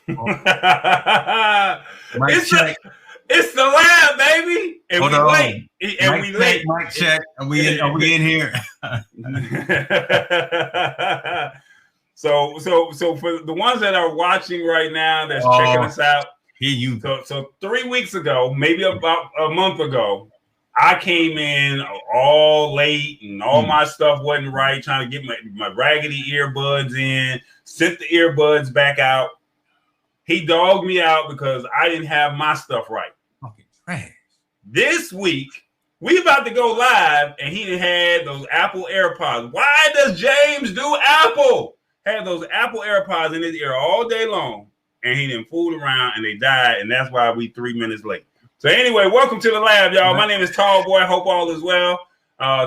Mic it's check. it's the lab, baby, and Hold we on. late, and Mic we check. late. Mic check. Are we in here? So for the ones that are watching right now, that's checking us out. Here you go. So 3 weeks ago, maybe about a month ago, I came in all late and all my stuff wasn't right, trying to get my raggedy earbuds in, sent the earbuds back out. He dogged me out because I didn't have my stuff right. Fucking trash. This week, we about to go live, and he had those Apple AirPods. Why does James do Apple? Had those Apple AirPods in his ear all day long, and he didn't fool around, and they died, and that's why we 3 minutes late. So anyway, welcome to the lab, y'all. My name is Tall Boy. Hope all is well.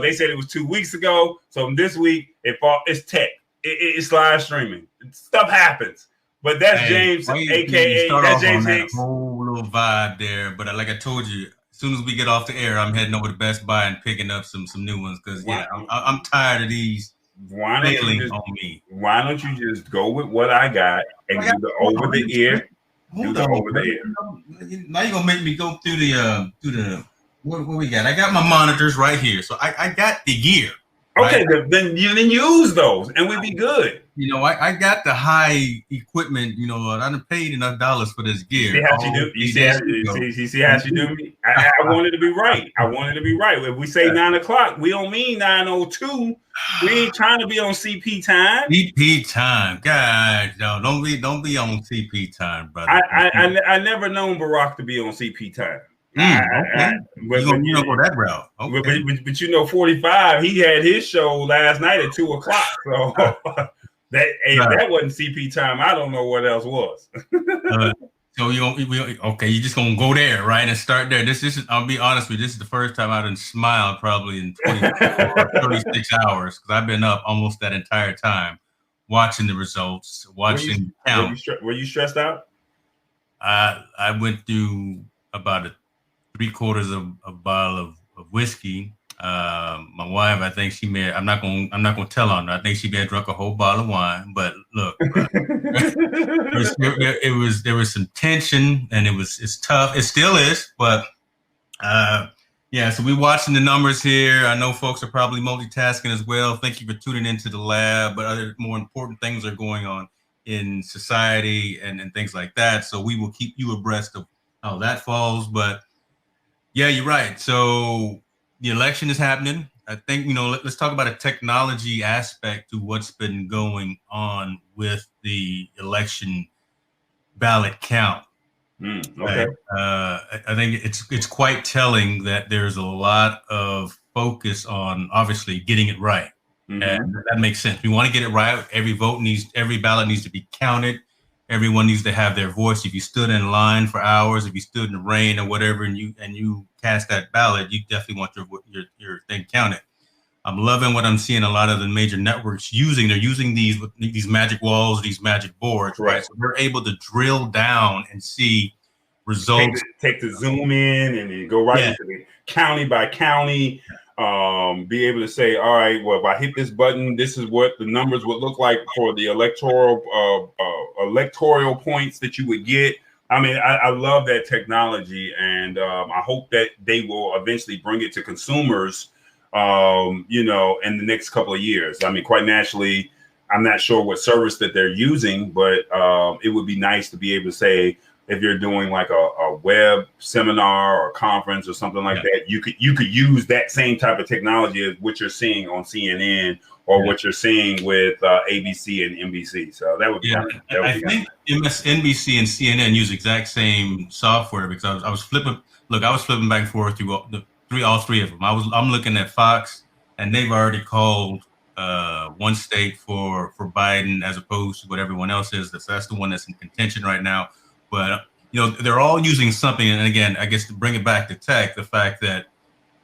They said it was 2 weeks ago, so this week it's tech. It's live streaming. Stuff happens. But that's James, aka that's James Hicks. Whole little vibe there. But like I told you, as soon as we get off the air, I'm heading over to Best Buy and picking up some new ones because I'm tired of these failing on me. Why don't you just go with what I got and do the over the ear? Do the over the ear. Now you're gonna make me go through the what we got? I got my monitors right here, so I got the gear. Okay, right? then use those, and we'd be good. You know, I got the high equipment. You know, I done paid enough dollars for this gear. See how she do? You see how she do me? I wanted to be right. I wanted to be right. If we say 9 o'clock, we don't mean 9:02. We ain't trying to be on CP time. CP time, God, no, don't be on CP time, brother. I never known Barack to be on CP time. Okay. You don't go that route. Okay. But you know, 45. He had his show last night at 2 o'clock. So that wasn't CP time. I don't know what else was. So you're just gonna go there, right, and start there. This is. I'll be honest with you. This is the first time I done smiled probably in 36 hours because I've been up almost that entire time watching the results, watching count. Were you stressed out? I went through about 3/4 of a bottle of whiskey. My wife, I think she may. I'm not gonna tell on her. I think she may have drunk a whole bottle of wine. But look, there was some tension, and it's tough. It still is, but yeah. So we're watching the numbers here. I know folks are probably multitasking as well. Thank you for tuning into the lab. But other more important things are going on in society and things like that. So we will keep you abreast of how that falls. But yeah, you're right. So the election is happening. I think, let's talk about a technology aspect to what's been going on with the election ballot count. Okay. I think it's quite telling that there's a lot of focus on obviously getting it right. Mm-hmm. And that makes sense. We want to get it right. Every ballot needs to be counted. Everyone needs to have their voice. If you stood in line for hours, if you stood in the rain or whatever, and you cast that ballot, you definitely want your thing counted. I'm loving what I'm seeing a lot of the major networks using. They're using these magic walls, these magic boards, right? So they're able to drill down and see results. Take the zoom in and you go right into the county by county. Be able to say, all right, well, if I hit this button, this is what the numbers would look like for the electoral points that you would get. I mean, I love that technology, and I hope that they will eventually bring it to consumers, in the next couple of years. I mean, quite naturally, I'm not sure what service that they're using, but it would be nice to be able to say, if you're doing like a web seminar or conference or something like that, you could use that same type of technology as what you're seeing on CNN or what you're seeing with ABC and NBC. So that would be I think MSNBC and CNN use exact same software because I was flipping back and forth through all three of them. I'm looking at Fox, and they've already called one state for Biden as opposed to what everyone else is. That's the one that's in contention right now. But, they're all using something. And again, I guess to bring it back to tech, the fact that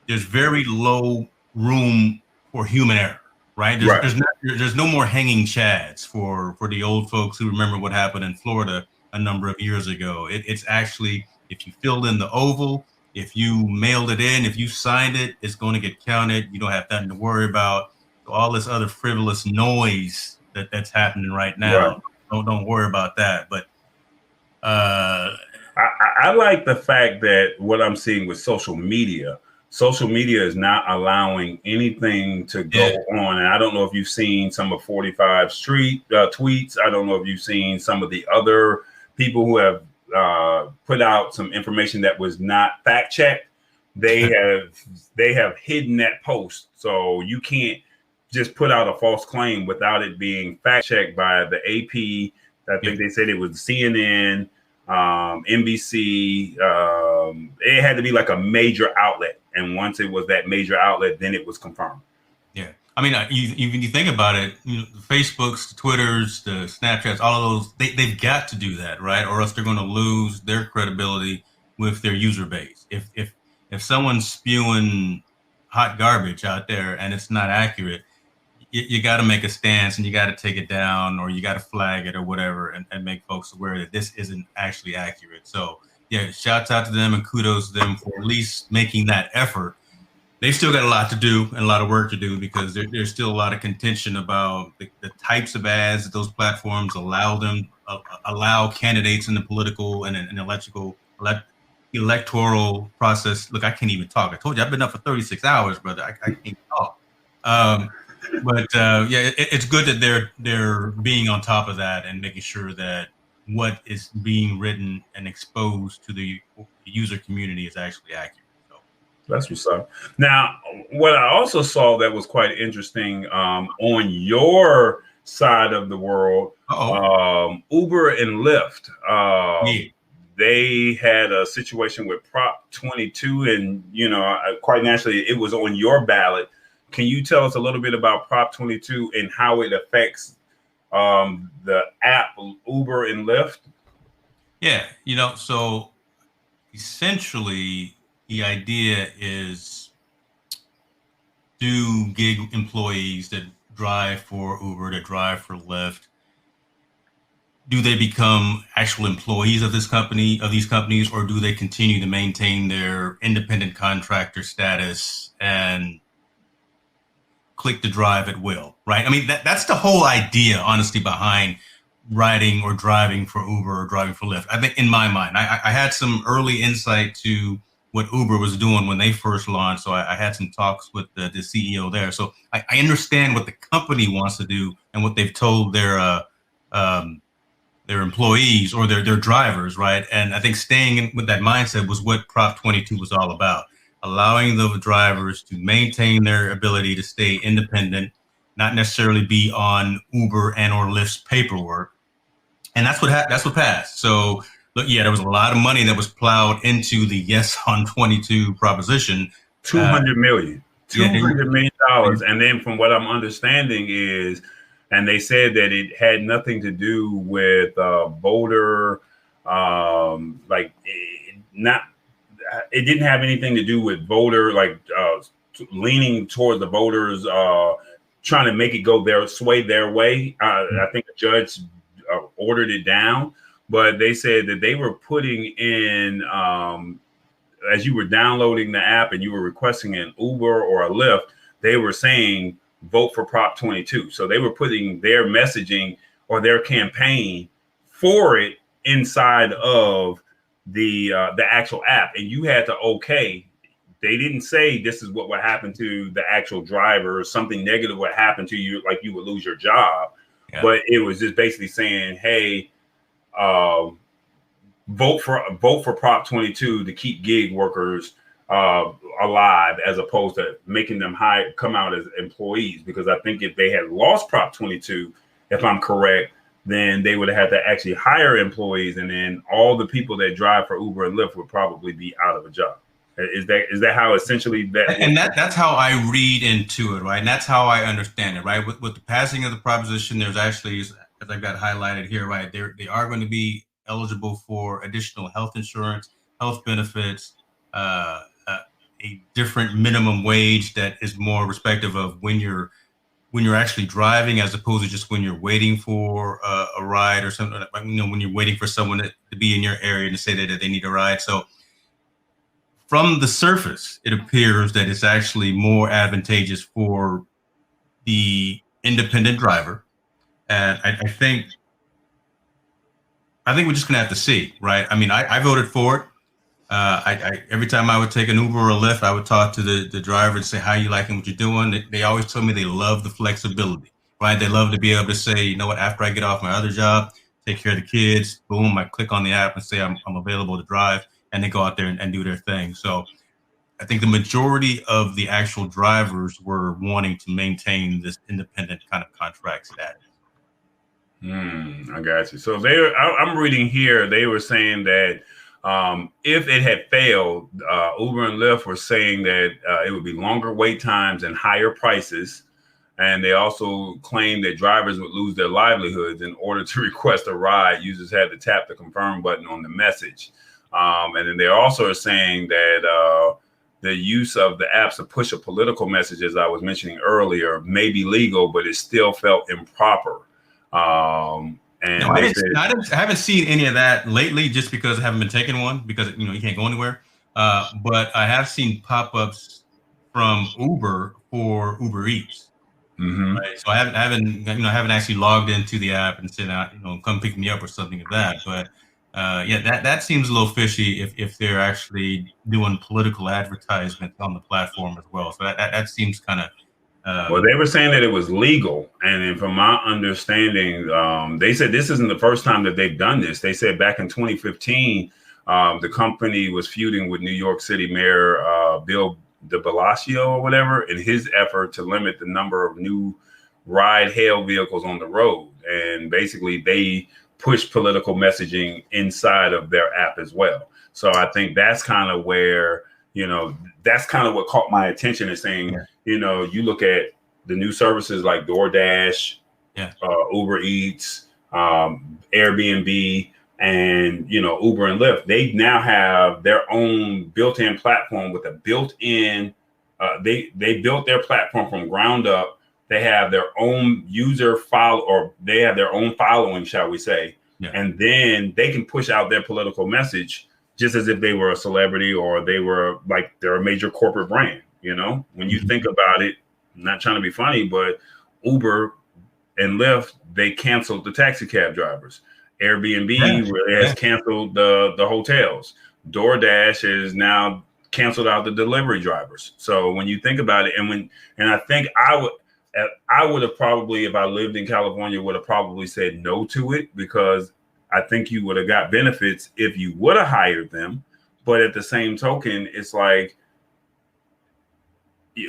there's very low room for human error, right? There's no more hanging chads for the old folks who remember what happened in Florida a number of years ago. It's actually, if you filled in the oval, if you mailed it in, if you signed it, it's going to get counted. You don't have nothing to worry about. So all this other frivolous noise that's happening right now, don't worry about that. But I like the fact that what I'm seeing with social media is not allowing anything to go Yeah, on. And I don't know if you've seen some of 45 Street tweets. I don't know if you've seen some of the other people who have put out some information that was not fact checked. They have hidden that post, so you can't just put out a false claim without it being fact checked by the AP. I think they said it was CNN, NBC. It had to be like a major outlet, and once it was that major outlet, then it was confirmed. yeah. I mean, you think about it, the Facebooks, the Twitters, the Snapchats, all of those, they've got to do that, right? Or else they're going to lose their credibility with their user base. If someone's spewing hot garbage out there and it's not accurate, you got to make a stance and you got to take it down, or you got to flag it or whatever, and make folks aware that this isn't actually accurate. So yeah, shouts out to them and kudos to them for at least making that effort. They've still got a lot to do and a lot of work to do, because there's still a lot of contention about the types of ads that those platforms allow candidates in the political and electoral process. Look, I can't even talk. I told you I've been up for 36 hours, brother. I can't talk. But yeah, it's good that they're being on top of that and making sure that what is being written and exposed to the user community is actually accurate. So That's what's up. Now, what I also saw that was quite interesting on your side of the world, Uber and Lyft. yeah. They had a situation with Prop 22, and quite naturally, it was on your ballot. Can you tell us a little bit about Prop 22 and how it affects the app Uber and Lyft? Yeah, so essentially the idea is, do gig employees that drive for Uber, that drive for Lyft, do they become actual employees of these companies, or do they continue to maintain their independent contractor status and click to drive at will, right? I mean, that's the whole idea, honestly, behind riding or driving for Uber or driving for Lyft. I think, in my mind, I had some early insight to what Uber was doing when they first launched. So I had some talks with the CEO there. So I understand what the company wants to do and what they've told their employees or their drivers, right? And I think staying with that mindset was what Prop 22 was all about, allowing the drivers to maintain their ability to stay independent, not necessarily be on Uber and or Lyft's paperwork. And that's what passed. So look, yeah, there was a lot of money that was plowed into the yes on 22 proposition. 200 million. Yeah, $200 million. And then from what I'm understanding is, and they said that it had nothing to do with voter, it didn't have anything to do with voter, leaning toward the voters, trying to make it go sway their way. I think the judge ordered it down, but they said that they were putting in, as you were downloading the app and you were requesting an Uber or a Lyft, they were saying, vote for Prop 22. So they were putting their messaging or their campaign for it inside of the actual app, and you had to okay. They didn't say this is what would happen to the actual driver, or something negative would happen to you, like you would lose your job. Yeah. But it was just basically saying, hey, vote for Prop 22 to keep gig workers alive, as opposed to making them come out as employees. Because I think if they had lost Prop 22, if I'm correct, then they would have had to actually hire employees, and then all the people that drive for Uber and Lyft would probably be out of a job. Is that how essentially that? And that's how I read into it, right? And that's how I understand it, right? With the passing of the proposition, there's actually, as I've got highlighted here, right? They are going to be eligible for additional health insurance, health benefits, a different minimum wage that is more respective of when you're actually driving, as opposed to just when you're waiting for a ride or something. When you're waiting for someone to be in your area and to say that they need a ride. So from the surface, it appears that it's actually more advantageous for the independent driver. And I think I think we're just gonna have to see, right? I mean, I voted for it. Every time I would take an Uber or a Lyft, I would talk to the driver and say, "How you liking what you're doing?" They always told me they love the flexibility, right? They love to be able to say, you know what, after I get off my other job, take care of the kids, boom, I click on the app and say I'm available to drive, and they go out there and do their thing. So I think the majority of the actual drivers were wanting to maintain this independent kind of contract status. I got you. So I'm reading here, they were saying that if it had failed, Uber and Lyft were saying that it would be longer wait times and higher prices. And they also claimed that drivers would lose their livelihoods. In order to request a ride, users had to tap the confirm button on the message. And then they also are saying that the use of the apps to push a political message, as I was mentioning earlier, may be legal, but it still felt improper. And no, I haven't seen any of that lately, just because I haven't been taking one because you can't go anywhere. But I have seen pop-ups from Uber for Uber Eats. Mm-hmm. Right. So I haven't actually logged into the app and said, come pick me up or something like that. But yeah, that seems a little fishy if they're actually doing political advertisement on the platform as well. So that seems kind of. Well, they were saying that it was legal, and then from my understanding, they said this isn't the first time that they've done this. They said back in 2015, the company was feuding with New York City Mayor Bill de Blasio or whatever in his effort to limit the number of new ride-hail vehicles on the road. And basically, they push political messaging inside of their app as well. So I think that's kind of where, that's kind of what caught my attention, is saying, you look at the new services like DoorDash, Uber Eats, Airbnb, and Uber and Lyft. They now have their own built-in platform with a built-in. They built their platform from ground up. They have their own user file, or they have their own following, shall we say? Yeah. And then they can push out their political message just as if they were a celebrity or they're a major corporate brand. When you think about it, I'm not trying to be funny, but Uber and Lyft, they canceled the taxi cab drivers. Airbnb has canceled the hotels. DoorDash is now canceled out the delivery drivers. So when you think about it, and I think I would have probably, if I lived in California, would have probably said no to it, because I think you would have got benefits if you would have hired them. But at the same token, it's like,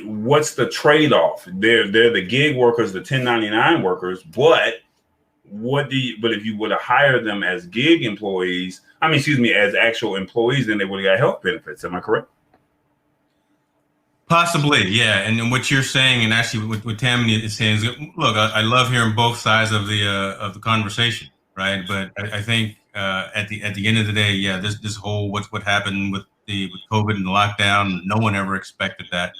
what's the trade-off? They're the gig workers, the 1099 workers, but if you would have hired them as gig employees, as actual employees, then they would have got health benefits. Am I correct? Possibly, yeah. And what you're saying, and actually what Tammy is saying, is, look, I love hearing both sides of the conversation, right? But I think at the end of the day, yeah, this whole what happened with COVID and the lockdown, no one ever expected that.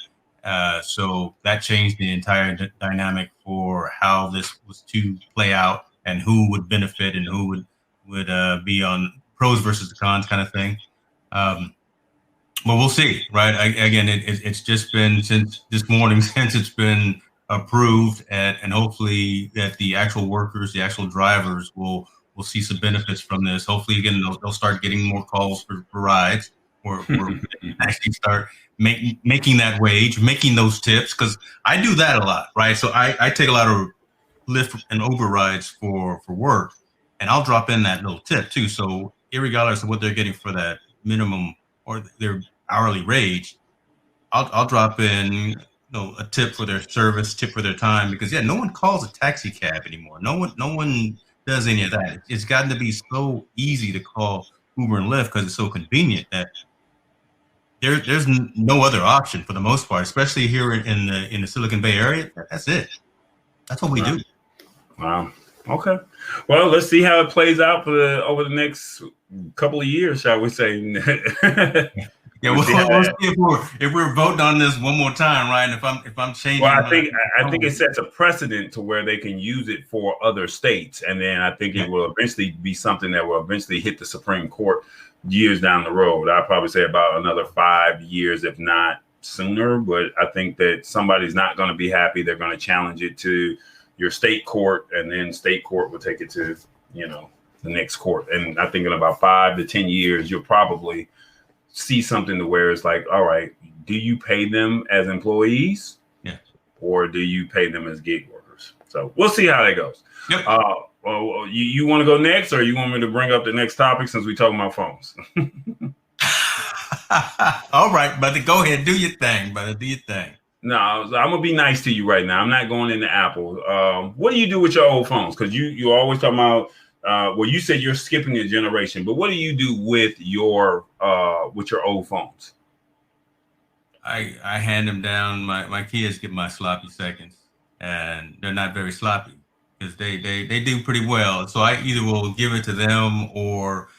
So that changed the entire dynamic for how this was to play out and who would benefit and who would be on pros versus the cons kind of thing. But we'll see, right? It's just been since this morning since it's been approved, and hopefully that the actual workers, the actual drivers will see some benefits from this. Hopefully, again, they'll start getting more calls for rides, or actually start making that wage, making those tips, because I do that a lot, right? So I take a lot of Lyft and Uber rides for work, and I'll drop in that little tip too. So irregardless of what they're getting for that minimum or their hourly wage, I'll drop in a tip for their service, tip for their time, because no one calls a taxi cab anymore. No one does any of that. It's gotten to be so easy to call Uber and Lyft because it's so convenient that there's no other option for the most part, especially here in the Silicon Bay area. That's it. That's what we do. Wow. Okay. Well, let's see how it plays out over the next couple of years, shall we say? Yeah, we'll see if we're voting on this one more time, right? And if I'm changing. Well, I think it sets a precedent to where they can use it for other states, and then I think it will eventually be something that will eventually hit the Supreme Court years down the road. I'd probably say about another 5 years, if not sooner. But I think that somebody's not going to be happy. They're going to challenge it to your state court, and then state court will take it to the next court. And I think in about 5 to 10 years, you'll probably see something to where it's like, all right, do you pay them as employees? Yeah. Or do you pay them as gig workers? So we'll see how that goes. Yep. Well, you want to go next, or you want me to bring up the next topic since we're talking about phones? All right, brother, go ahead, do your thing, brother, do your thing. No, I'm gonna be nice to you right now. I'm not going into Apple. What do you do with your old phones? Because you always talking about. Well, you said you're skipping a generation, but what do you do with your old phones? I hand them down. My kids get my sloppy seconds, and they're not very sloppy because they do pretty well. So I either will give it to them, or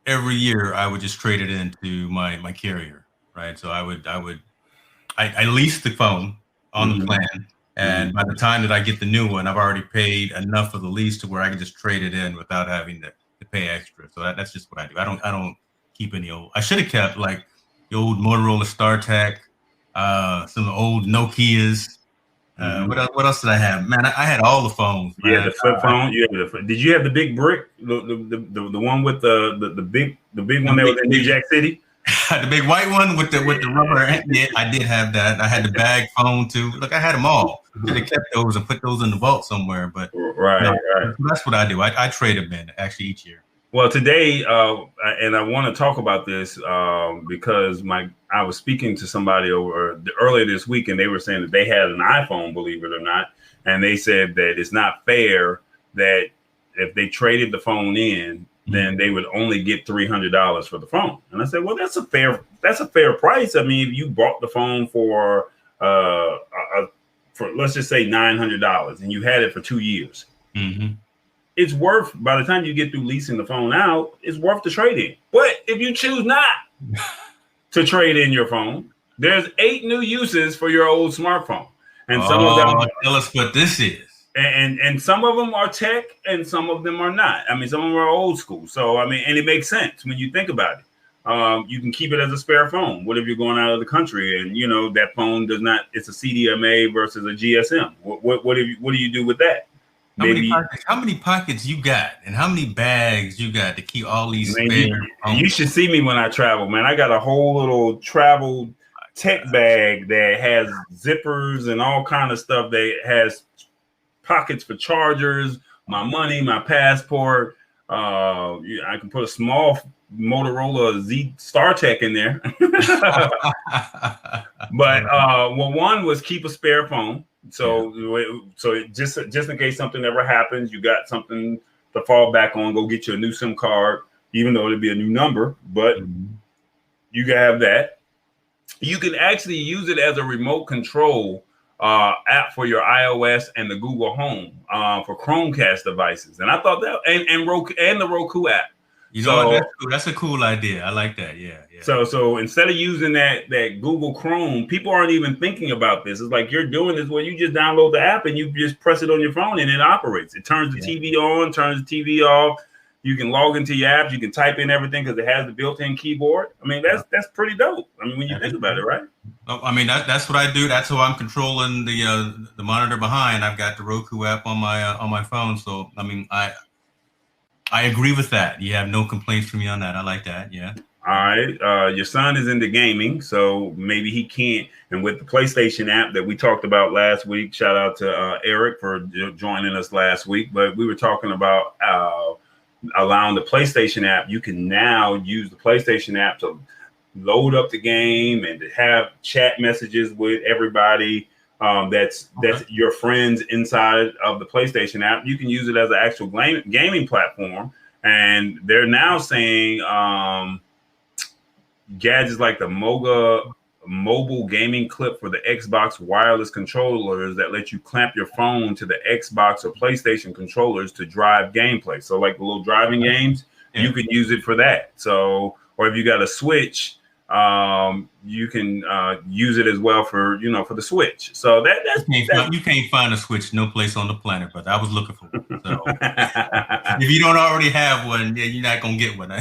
every year I would just trade it into my carrier, right? So I lease the phone on the plan, and by the time that I get the new one, I've already paid enough of the lease to where I can just trade it in without having to pay extra. So that's just what I do. I don't keep any old. I should have kept like the old Motorola StarTAC, some old Nokias. What else did I have? Man, I had all the phones. Man. Yeah, the flip phone. Did you have the big brick? The one with the big one that was in New Jack City? The big white one with the rubber. Yeah, I did have that. I had the bag phone too. Look, I had them all. Should have kept those and put those in the vault somewhere. But right. That's what I do. I trade them in actually each year. Well, today, and I want to talk about this because I was speaking to somebody earlier this week, and they were saying that they had an iPhone, believe it or not, and they said that it's not fair that if they traded the phone in, then they would only get $300 for the phone. And I said, well, that's a fair price. I mean, if you bought the phone for let's just say $900 and you had it for 2 years. It's worth, by the time you get through leasing the phone out, it's worth the trade-in. But if you choose not to trade in your phone, there's 8 new uses for your old smartphone. And some of them tell us what this is. And some of them are tech and some of them are not. I mean, some of them are old school. So, I mean, and it makes sense when you think about it. You can keep it as a spare phone. What if you're going out of the country and, that phone it's a CDMA versus a GSM? What do you do with that? How many pockets you got, and how many bags you got to keep all these spare? You should see me when I travel, man. I got a whole little travel tech bag that has zippers and all kind of stuff. That has pockets for chargers, my money, my passport. I can put a small Motorola Z StarTAC in there. But one was keep a spare phone. So just in case something ever happens, you got something to fall back on. Go get you a new SIM card, even though it'll be a new number, but you can have that. You can actually use it as a remote control app for your iOS and the Google Home for Chromecast devices. And I thought that and Roku and the Roku app. That's a cool idea. I like that. Yeah. So instead of using that Google Chrome, people aren't even thinking about this. It's like you're doing this where you just download the app and you just press it on your phone and it operates. It turns the TV on, turns the TV off. You can log into your apps. You can type in everything because it has the built-in keyboard. I mean, that's pretty dope. I mean, when you think about it, right? I mean, that's what I do. That's how I'm controlling the monitor behind. I've got the Roku app on my phone. So I mean, I agree with that. You have no complaints from me on that. I like that. Yeah. All right. Your son is into gaming, so maybe he can't. And with the PlayStation app that we talked about last week, shout out to Eric for joining us last week. But we were talking about allowing the PlayStation app. You can now use the PlayStation app to load up the game and to have chat messages with everybody. That's your friends inside of the PlayStation app. You can use it as an actual gaming platform. And they're now saying gadgets like the mobile gaming clip for the Xbox wireless controllers that let you clamp your phone to the Xbox or PlayStation controllers to drive gameplay. So like the little driving games, you could use it for that. So, or if you got a Switch, you can use it as well for the Switch. So you can't find a Switch no place on the planet, but I was looking for one. So if you don't already have one, you're not gonna get one.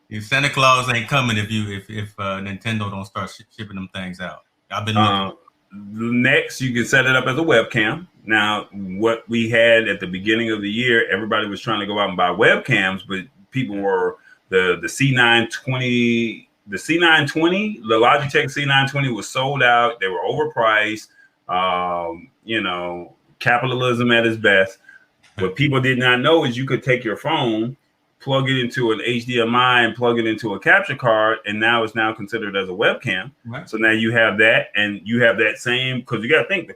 If Santa Claus ain't coming if Nintendo don't start shipping them things out. I've been looking. Next, you can set it up as a webcam. Now, what we had at the beginning of the year, everybody was trying to go out and buy webcams, but people were the C920, the C920, the Logitech C920 was sold out. They were overpriced. Capitalism at its best. What people did not know is you could take your phone, plug it into an HDMI and plug it into a capture card, and now it's now considered as a webcam. Right. So now you have that, and you have that same, because you got to think the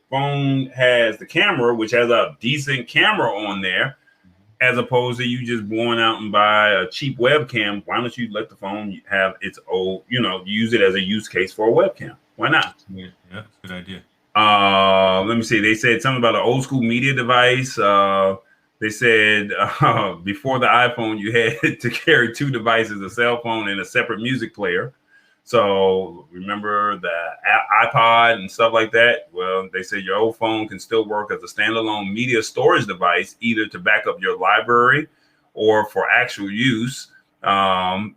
phone has the camera, which has a decent camera on there, as opposed to you just going out and buy a cheap webcam. Why don't you let the phone have its old, use it as a use case for a webcam? Why not? Yeah, that's a good idea. Let me see. They said something about an old school media device. They said before the iPhone, you had to carry two devices, a cell phone and a separate music player. So remember the iPod and stuff like that? Well, they said your old phone can still work as a standalone media storage device, either to back up your library or for actual use. And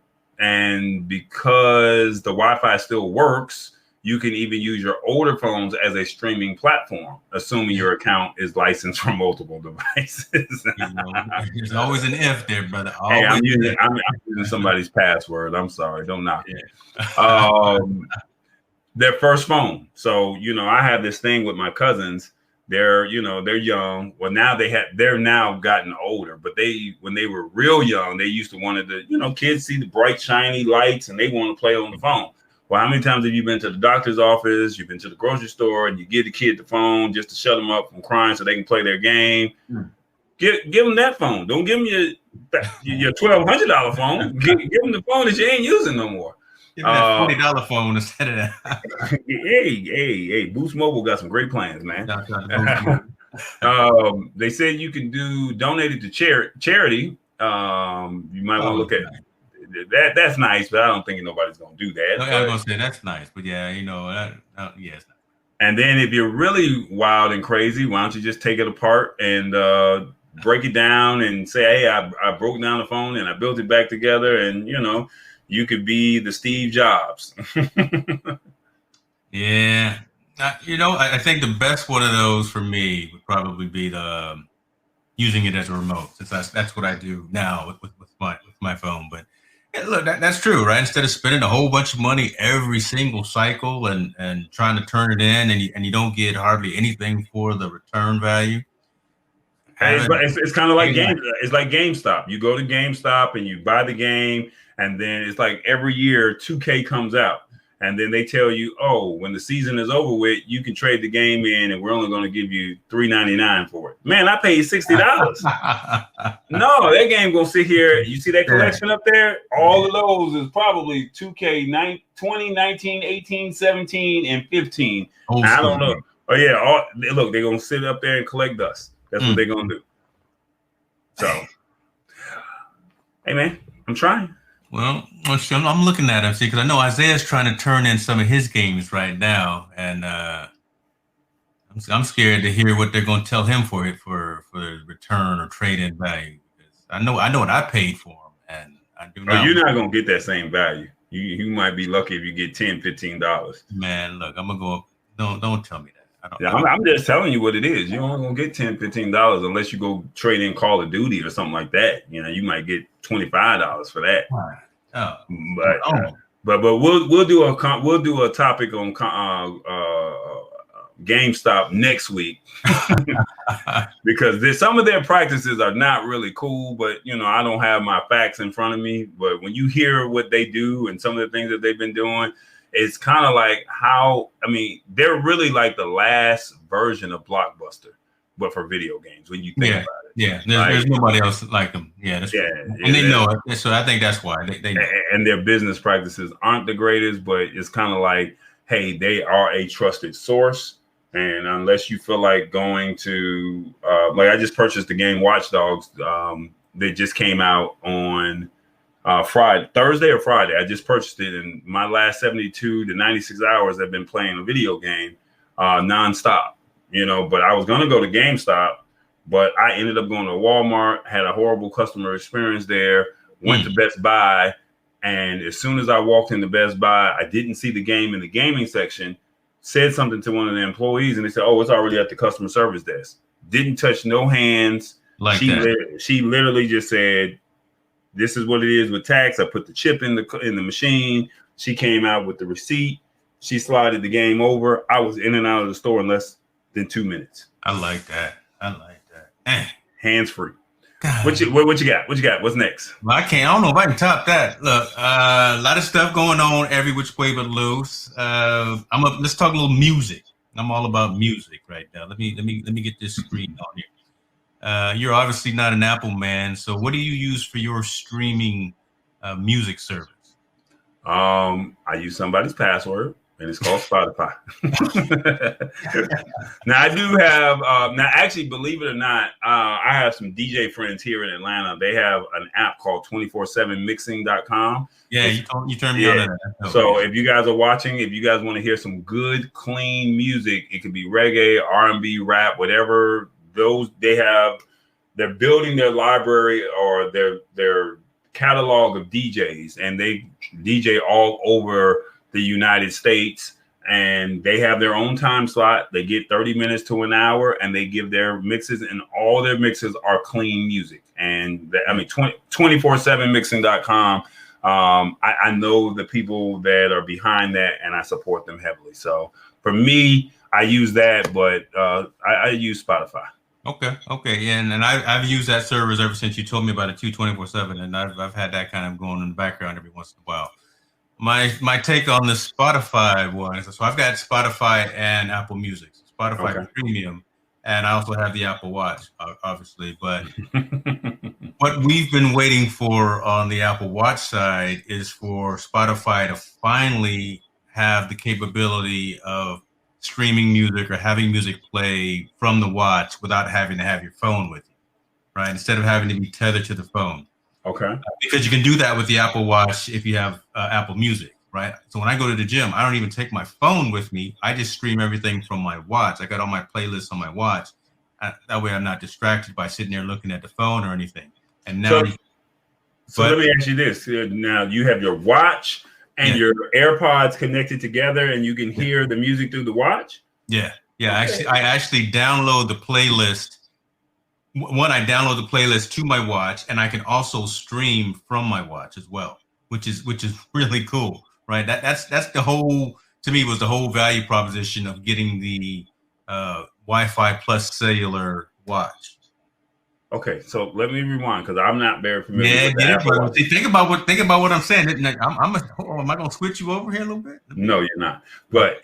because the Wi-Fi still works, you can even use your older phones as a streaming platform, assuming your account is licensed for multiple devices. There's always an if there, brother. Hey, I'm using somebody's password. I'm sorry. Don't knock it. Their first phone. So, I have this thing with my cousins. They're young. Well, now they're now gotten older, but when they were real young, they used to wanted to, kids see the bright, shiny lights and they want to play on the phone. Well, how many times have you been to the doctor's office? You've been to the grocery store and you give the kid the phone just to shut them up from crying so they can play their game. Give them that phone. Don't give them your $1,200 phone. Give them the phone that you ain't using no more. Give me that $40 phone instead of that. Hey, Boost Mobile got some great plans, man. They said you can donate it to charity. You might want to look at that. That's nice, but I don't think nobody's gonna do that. I was gonna say that's nice, but yeah, yes. And then if you're really wild and crazy, why don't you just take it apart and break it down and say, hey, I broke down the phone and I built it back together, and you could be the Steve Jobs. Yeah, I think the best one of those for me would probably be the using it as a remote, since that's what I do now with my phone. But look, that's true, right? Instead of spending a whole bunch of money every single cycle and trying to turn it in, and you don't get hardly anything for the return value. It's kind of like it's like GameStop. You go to GameStop and you buy the game, and then it's like every year 2K comes out, and then they tell you, oh, when the season is over with, you can trade the game in, and we're only going to give you $3.99 for it. Man, I paid $60. No, that game gonna sit here. You see that collection up there? All of those is probably 2K 20, 19, 18, 17, and 15. I don't know. Oh yeah, look, they're gonna sit up there and collect dust. That's what they're gonna do. So, hey man, I'm trying. Well, I'm looking at him, see, because I know Isaiah's trying to turn in some of his games right now, and I'm scared to hear what they're going to tell him for the return or trade-in value. Because I know what I paid for them, and I do not. You're not going to get that same value. You might be lucky if you get $10, $15. Man, look, I'm gonna go. Don't tell me that. I'm just telling you what it is. You're only gonna get $10, $15 unless you go trade in Call of Duty or something like that. You might get $25 for that. But we'll do a topic on GameStop next week because some of their practices are not really cool. But I don't have my facts in front of me. But when you hear what they do and some of the things that they've been doing, it's kind of like they're really like the last version of Blockbuster, but for video games. When you think about it, there's nobody else like them. Yeah, that's and they know it. So I think that's why they know. And their business practices aren't the greatest, but it's kind of like, hey, they are a trusted source. And unless you feel like going to, I just purchased the game Watch Dogs. They just came out on Thursday or Friday. I just purchased it, and my last 72 to 96 hours I've been playing a video game nonstop. But I was gonna go to GameStop, but I ended up going to Walmart, had a horrible customer experience there, went to Best Buy, and as soon as I walked into Best Buy, I didn't see the game in the gaming section. said something to one of the employees, and they said, "Oh, it's already at the customer service desk." Didn't touch no hands. Like she that. she literally just said, "This is what it is with tax." I put the chip in the machine. She came out with the receipt. She slided the game over. I was in and out of the store in less than 2 minutes. I like that. Hands free. What you got? What you got? What's next? Well, I don't know if I can top that. Look, a lot of stuff going on every which way but loose. Let's talk a little music. I'm all about music right now. Let me get this screen on here. You're obviously not an Apple man, so what do you use for your streaming music service? I use somebody's password, and it's called Spotify. Now I do have. Now, actually, believe it or not, I have some DJ friends here in Atlanta. They have an app called 247mixing.com. Yeah, you turned me on to that. So if you guys are watching, if you guys want to hear some good, clean music, it could be reggae, R&B, rap, whatever. They're building their library or their catalog of DJs, and they DJ all over the United States, and they have their own time slot. They get 30 minutes to an hour, and they give their mixes, and all their mixes are clean music. And 247mixing.com. I know the people that are behind that, and I support them heavily. So for me, I use that, but I use Spotify. Okay, yeah, and I've used that service ever since you told me about it, 247, and I've had that kind of going in the background every once in a while. My take on the Spotify one is, so I've got Spotify and Apple Music, Spotify Premium, and I also have the Apple Watch, obviously. But what we've been waiting for on the Apple Watch side is for Spotify to finally have the capability of streaming music or having music play from the watch without having to have your phone with you, right? Instead of having to be tethered to the phone. Okay. Because you can do that with the Apple Watch if you have Apple Music, right? So when I go to the gym, I don't even take my phone with me. I just stream everything from my watch. I got all my playlists on my watch. That way I'm not distracted by sitting there looking at the phone or anything. And now, so let me ask you this. Now you have your watch and your AirPods connected together, and you can hear the music through the watch? Yeah. Okay. I actually download the playlist. One, I download the playlist to my watch, and I can also stream from my watch as well, which is really cool, right? That's the whole, to me, was the whole value proposition of getting the Wi-Fi plus cellular watch. Okay, so let me rewind because I'm not very familiar. Yeah, with get it, bro. Think about what I'm saying. Am I gonna switch you over here a little bit? No, you're not. But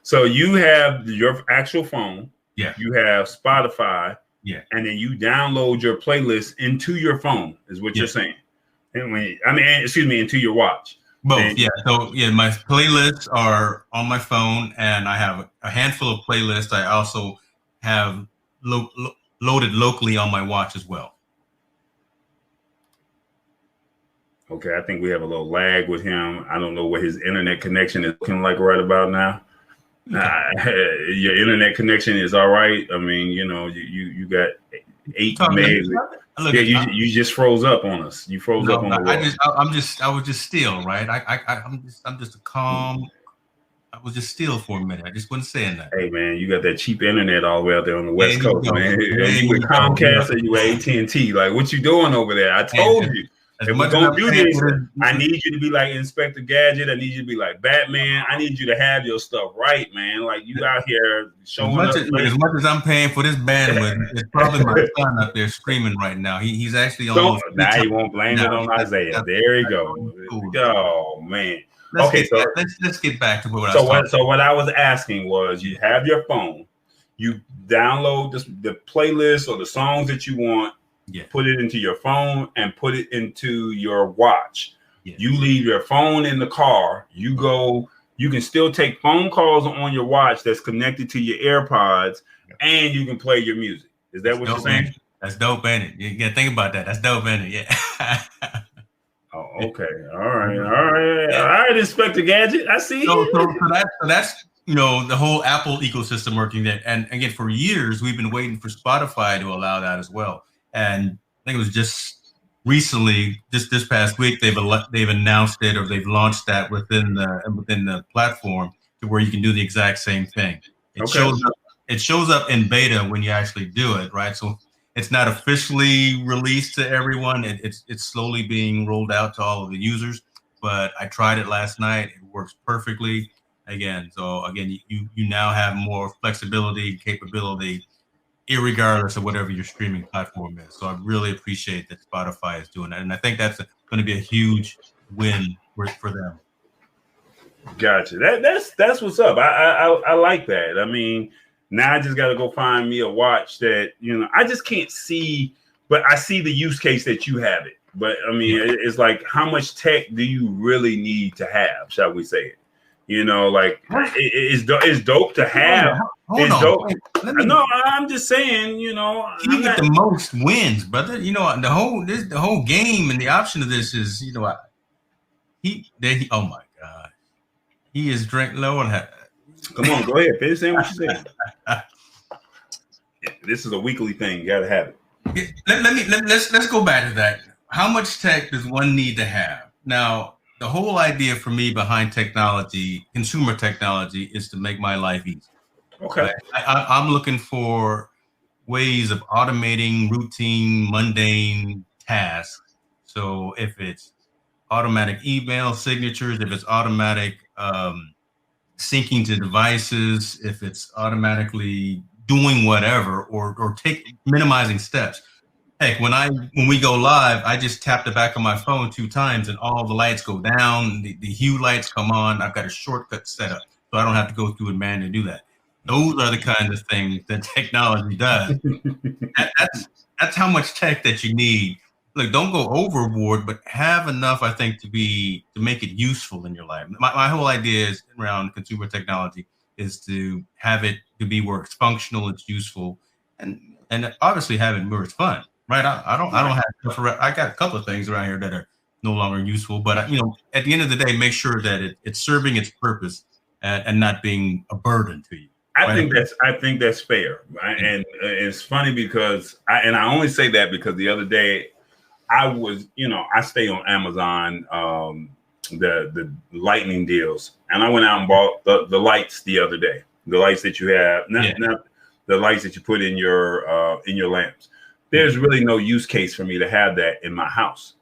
so you have your actual phone. Yeah. You have Spotify. Yeah. And then you download your playlist into your phone, is what you're saying. And into your watch. Both, yeah. So my playlists are on my phone, and I have a handful of playlists. I also have loaded locally on my watch as well. Okay, I think we have a little lag with him. I don't know what his internet connection is looking like right about now. Your internet connection is all right. I mean, you got 8 megs. Look, you just froze up on us. You froze up on the wall. I was just still, right? I'm just a calm. I was just still for a minute. I just wasn't saying that. Hey man, you got that cheap internet all the way out there on the West Coast, man. You with Comcast or you with AT&T? Like, what you doing over there? I told you. If we're gonna do this, I need you to be like Inspector Gadget. I need you to be like Batman. I need you to have your stuff right, man. Like, you out here showing up. As much as I'm paying for this bandwidth, it's probably my son up there screaming right now. He's actually on. Now you won't blame it on Isaiah. There you go. Oh man. Let's get back to what I was talking. So what I was asking was, you have your phone, you download the playlist or the songs that you want. Yeah. Put it into your phone and put it into your watch. Yeah. You leave your phone in the car. You go. You can still take phone calls on your watch that's connected to your AirPods, and you can play your music. Is that what you're saying? That's dope, ain't it? You gotta think about that. That's dope, ain't it? Yeah. Oh, okay. All right, Inspector Gadget. I see. So that's the whole Apple ecosystem working there. And again, for years we've been waiting for Spotify to allow that as well. And I think it was just recently, just this past week, they've announced it, or they've launched that within the platform, to where you can do the exact same thing. It Okay. shows up. It shows up in beta when you actually do it, right? So it's not officially released to everyone. It's slowly being rolled out to all of the users. But I tried it last night. It works perfectly. Again, you now have more flexibility and capability, irregardless of whatever your streaming platform is. So I really appreciate that Spotify is doing that, and I think that's going to be a huge win for them. Gotcha. That's what's up. I like that. I mean, now I just got to go find me a watch that, you know, I just can't see, but I see the use case that you have it. But I mean, it's like, how much tech do you really need to have? Shall we say it? You know, like it's dope to have. Hold on. Dope. No, I'm just saying, you know, he get the most wins, brother. You know, the whole game and the option of this is, you know, oh my God, he is drink low and come on, go ahead, finish saying what you're saying. This is a weekly thing. You gotta have it. Let's go back to that. How much tech does one need to have? Now, the whole idea for me behind technology, consumer technology, is to make my life easy. Okay. I'm looking for ways of automating routine, mundane tasks. So if it's automatic email signatures, if it's automatic syncing to devices, if it's automatically doing whatever, or minimizing steps. Heck, when we go live, I just tap the back of my phone 2 times and all the lights go down, the hue lights come on. I've got a shortcut set up, so I don't have to go through and manually do that. Those are the kinds of things that technology does. That's how much tech that you need. Look, don't go overboard, but have enough, I think, to make it useful in your life. My whole idea is around consumer technology is to have it to be where it's functional, it's useful, and obviously have it where it's fun. Right, I don't have. I got a couple of things around here that are no longer useful, but you know, at the end of the day, make sure that it's serving its purpose and not being a burden to you. I think that's fair, right? And it's funny because I only say that because the other day I stay on Amazon, the lightning deals, and I went out and bought the lights the other day. The lights that you have, not the lights that you put in your lamps. There's really no use case for me to have that in my house.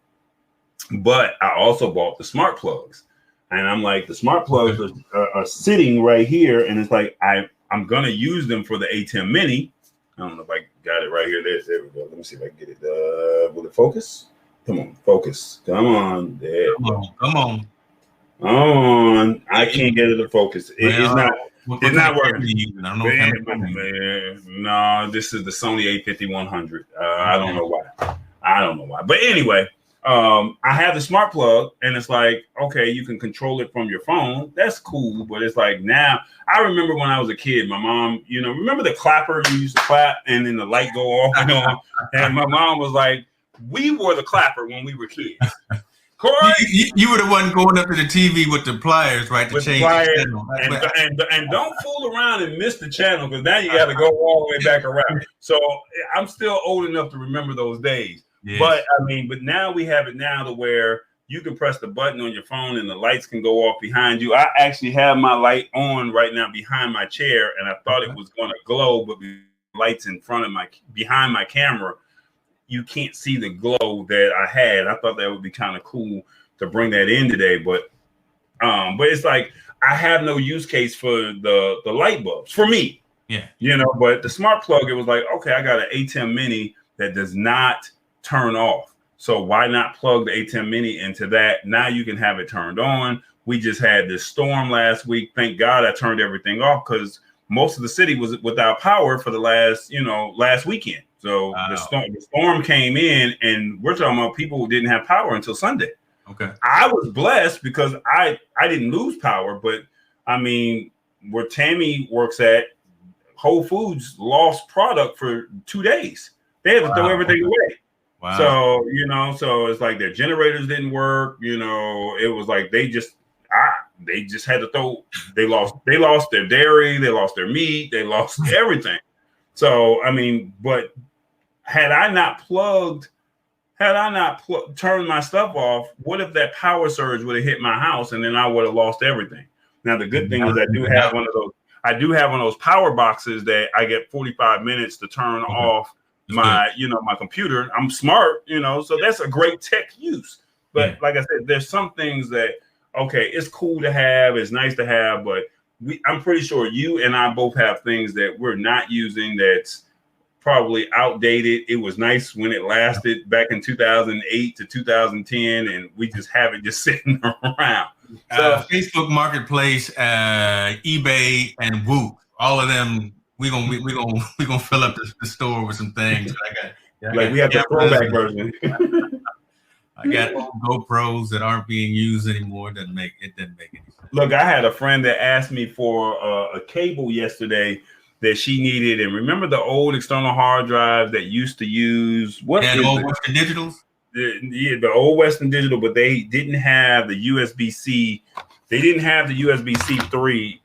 But I also bought the smart plugs. And I'm like, the smart plugs are sitting right here. And it's like, I'm going to use them for the A10 Mini. I don't know if I got it right here. There we go. Let me see if I can get it. Will it focus? Come on, focus. Come on. There. Come on. I can't get it to focus. It's not. It's not working. No, this is the Sony A5100. I don't know why. But anyway, I have the smart plug, and it's like, okay, you can control it from your phone. That's cool, but it's like now. I remember when I was a kid, my mom, remember the clapper you used to clap, and then the light go off and on. And my mom was like, we were the clapper when we were kids. Corey, you were the one going up to the TV with the pliers, right? To change the channel. And don't fool around and miss the channel, because now you got to go all the way back around. So I'm still old enough to remember those days. Yes. But now we have it now to where you can press the button on your phone and the lights can go off behind you. I actually have my light on right now behind my chair, and I thought it was going to glow, but the lights in front of behind my camera, you can't see the glow that I had. I thought that would be kind of cool to bring that in today, but it's like I have no use case for the light bulbs for me. Yeah, But the smart plug, it was like, okay, I got an A10 Mini that does not turn off, so why not plug the A10 Mini into that? Now you can have it turned on. We just had this storm last week. Thank God I turned everything off, because most of the city was without power for the last weekend. So wow. the storm came in, and we're talking about people who didn't have power until Sunday. Okay. I was blessed because I didn't lose power, but I mean, where Tammy works at, Whole Foods lost product for 2 days. They had to throw everything away. Wow. So, so it's like their generators didn't work. It was like they just had to throw. They lost their dairy, they lost their meat, they lost everything. So, I mean, but had I not turned my stuff off, what if that power surge would have hit my house and then I would have lost everything? Now the good thing is I do have one of those. I do have one of those power boxes that I get 45 minutes to turn off my computer. I'm smart, so that's a great tech use. But like I said, there's some things that, okay, it's cool to have, it's nice to have, but I'm pretty sure you and I both have things that we're not using that's probably outdated. It was nice when it lasted back in 2008 to 2010, and we just have it just sitting around. So Facebook Marketplace, eBay, and Whoop, all of them, we gonna fill up the store with some things. We have the throwback version. I got GoPros that aren't being used anymore. It didn't make any sense. Look, I had a friend that asked me for a cable yesterday that she needed, and remember the old external hard drives that used to use the old Western Digitals? The old Western Digital, but they didn't have the USB-C. They didn't have the USB-C 3,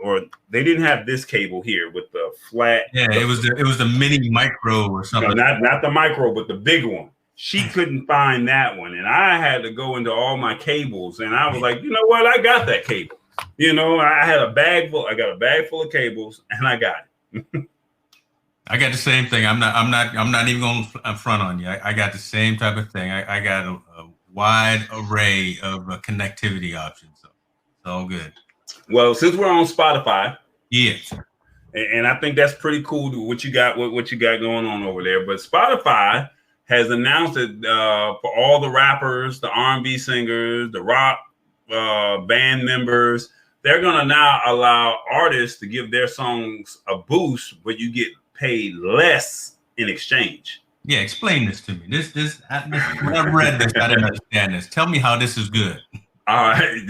or they didn't have this cable here with the flat. Yeah, it was the mini micro or something. No, not the micro, but the big one. She couldn't find that one, and I had to go into all my cables, and I was like, you know what? I got that cable. I had a bag full. I got a bag full of cables, and I got it. I got the same thing. I'm not even going to front on you. I got the same type of thing. I got a wide array of connectivity options. So it's all good. Well, since we're on Spotify, yes, and I think that's pretty cool. What you got going on over there? But Spotify has announced that for all the rappers, the R&B singers, the rock band members, they're going to now allow artists to give their songs a boost, but you get paid less in exchange. Yeah, explain this to me. This when I read this, I didn't understand this. Tell me how this is good. All right.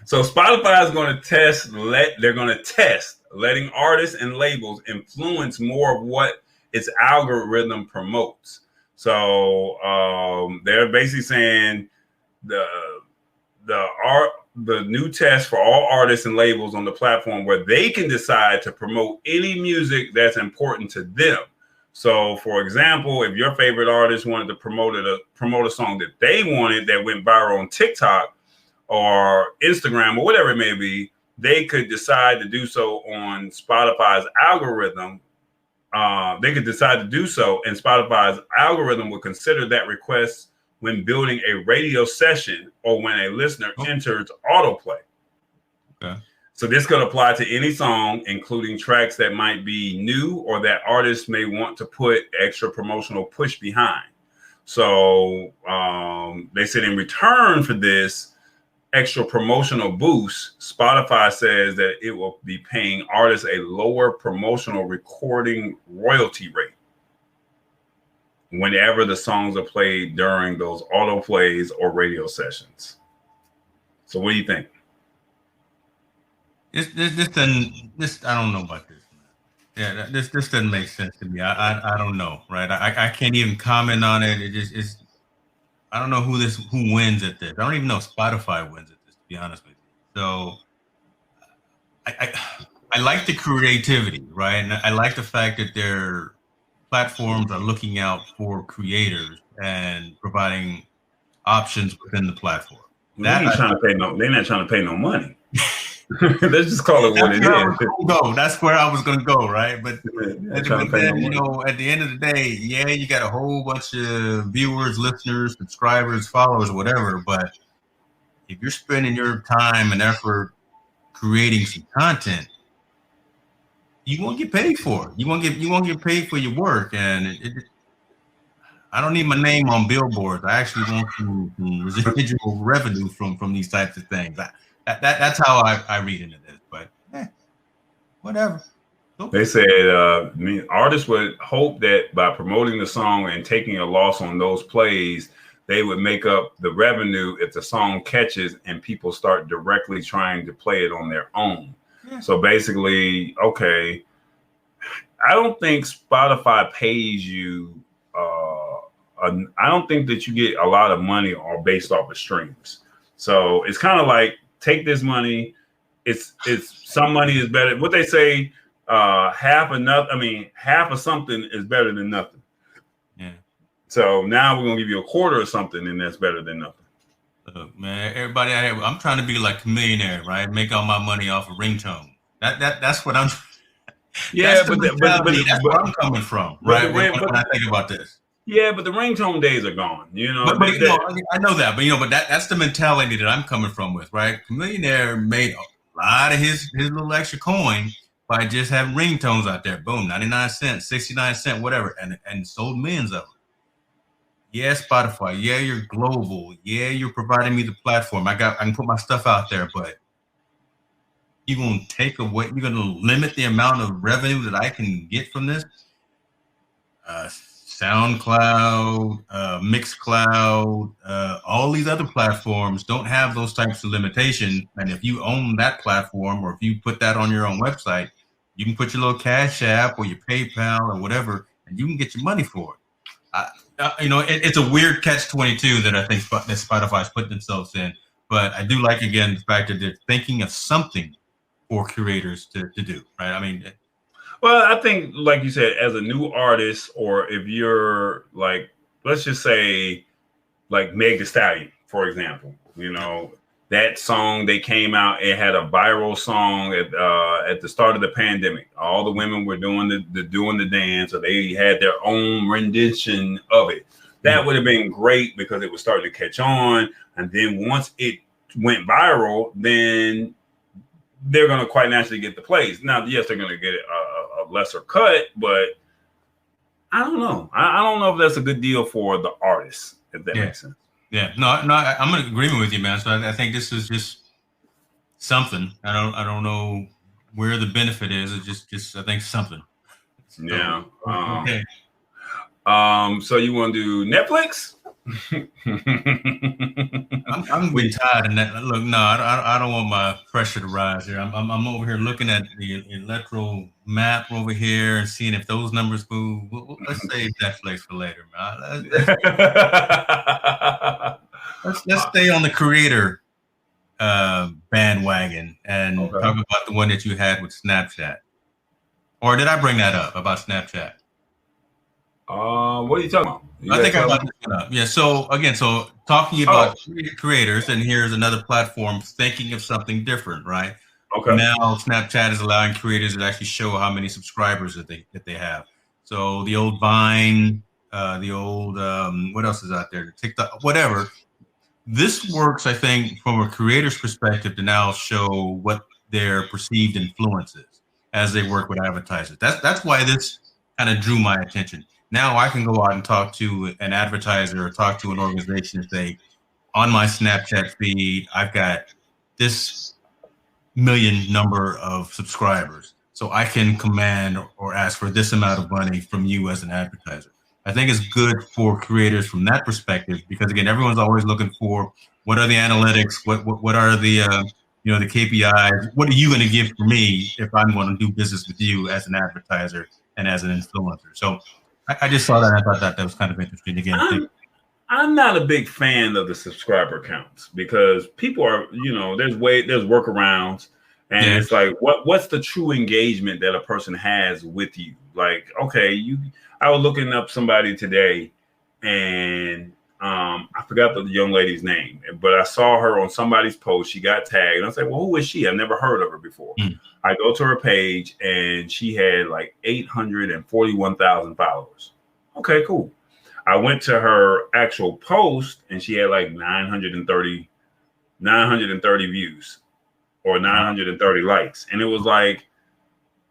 So Spotify is going to test. They're going to test letting artists and labels influence more of what its algorithm promotes. So they're basically saying the new test for all artists and labels on the platform where they can decide to promote any music that's important to them. So, for example, if your favorite artist wanted to promote a song that they wanted that went viral on TikTok or Instagram or whatever it may be, they could decide to do so on Spotify's algorithm. They could decide to do so, and Spotify's algorithm will consider that request when building a radio session or when a listener enters autoplay. Okay. So this could apply to any song, including tracks that might be new or that artists may want to put extra promotional push behind. So they said in return for this extra promotional boost, Spotify says that it will be paying artists a lower promotional recording royalty rate whenever the songs are played during those auto plays or radio sessions. So what do you think? This I don't know about this. Yeah, this doesn't make sense to me. I don't know, right? I can't even comment on it. It's I don't know who wins at this. I don't even know if Spotify wins at this, to be honest with you. So I like the creativity, right? And I like the fact that their platforms are looking out for creators and providing options within the platform. They're not trying to pay no money. Let's just call it what it is. That's where I was going to go, right? But then, at the end of the day, yeah, you got a whole bunch of viewers, listeners, subscribers, followers, whatever. But if you're spending your time and effort creating some content, you won't get paid for it. You won't get paid for your work, and I don't need my name on billboards. I actually want some residual revenue from these types of things. That's how I read into this, but whatever. They said artists would hope that by promoting the song and taking a loss on those plays, they would make up the revenue if the song catches and people start directly trying to play it on their own. Yeah. So basically, okay, I don't think Spotify pays you. I don't think that you get a lot of money all based off of streams. So it's kind of like, take this money. It's some money is better. What they say, half of something is better than nothing. Yeah. So now we're gonna give you a quarter of something, and that's better than nothing. Look, man, everybody out here, I'm trying to be like a millionaire, right? Make all my money off of ringtone. That's what I'm. Yeah, That's the mentality. That's where I'm coming from, but the right? ring, When I think about this. yeah, but the ringtone days are gone. You know, But I know that, but but that's the mentality that I'm coming from with, right? Millionaire made a lot of his little extra coin by just having ringtones out there. Boom, 99 cents, 69 cents, whatever, and sold millions of them. Yeah, Spotify. Yeah, you're global. Yeah, you're providing me the platform. I can put my stuff out there, but you're gonna take away. You're gonna limit the amount of revenue that I can get from this. SoundCloud, Mixcloud, all these other platforms don't have those types of limitations. And if you own that platform, or if you put that on your own website, you can put your little Cash App or your PayPal or whatever, and you can get your money for it. It's a weird catch-22 that I think that Spotify's put themselves in. But I do like, again, the fact that they're thinking of something for creators to do, right? I mean, well, I think, like you said, as a new artist, or if you're like, let's just say, like Meg Thee Stallion, for example, that song they came out, it had a viral song at the start of the pandemic. All the women were doing the dance, or they had their own rendition of it. That would have been great because it was starting to catch on. And then once it went viral, then they're going to quite naturally get the plays. Now, yes, they're going to get a lesser cut, but I don't know. I don't know if that's a good deal for the artists, if that makes sense. Yeah, no, I'm in agreement with you, man. So I think this is just something. I don't know where the benefit is. It's just I think something. Yeah. Okay. So you want to do Netflix? I'm getting tired of that. Look, no, I don't want my pressure to rise here. I'm over here looking at the electoral map over here and seeing if those numbers move. Let's save Netflix for later, man. Let's stay on the creator bandwagon and talk about the one that you had with Snapchat. Or did I bring that up about Snapchat? What are you talking about? I think I brought this one up. Yeah. So again, talking about creators, and here's another platform thinking of something different, right? Okay. Now Snapchat is allowing creators to actually show how many subscribers that they have. So the old Vine, the old what else is out there? TikTok, whatever. This works, I think, from a creator's perspective to now show what their perceived influence is as they work with advertisers. That's why this kind of drew my attention. Now I can go out and talk to an advertiser or talk to an organization and say, on my Snapchat feed, I've got this million number of subscribers. So I can command or ask for this amount of money from you as an advertiser. I think it's good for creators from that perspective, because again, everyone's always looking for what are the analytics, what are the the KPIs, what are you going to give for me if I'm going to do business with you as an advertiser and as an influencer. So I just saw that and I thought that was kind of interesting. Again, I'm not a big fan of the subscriber counts, because people are, there's workarounds, and it's like, what's the true engagement that a person has with you? Like, okay, I was looking up somebody today, and I forgot the young lady's name, but I saw her on somebody's post. She got tagged, and I was like, well, who is she? I've never heard of her before. I go to her page, and she had like 841,000 followers. Okay, cool. I went to her actual post, and she had like 930 views or 930 likes. And it was like,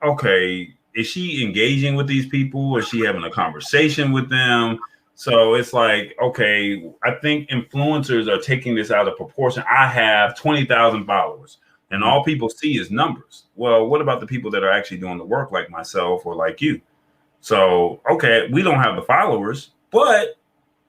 okay, is she engaging with these people? Is she having a conversation with them? So it's like, okay, I think influencers are taking this out of proportion. I have 20,000 followers, and all people see is numbers. Well, what about the people that are actually doing the work, like myself or like you? So, okay, we don't have the followers, but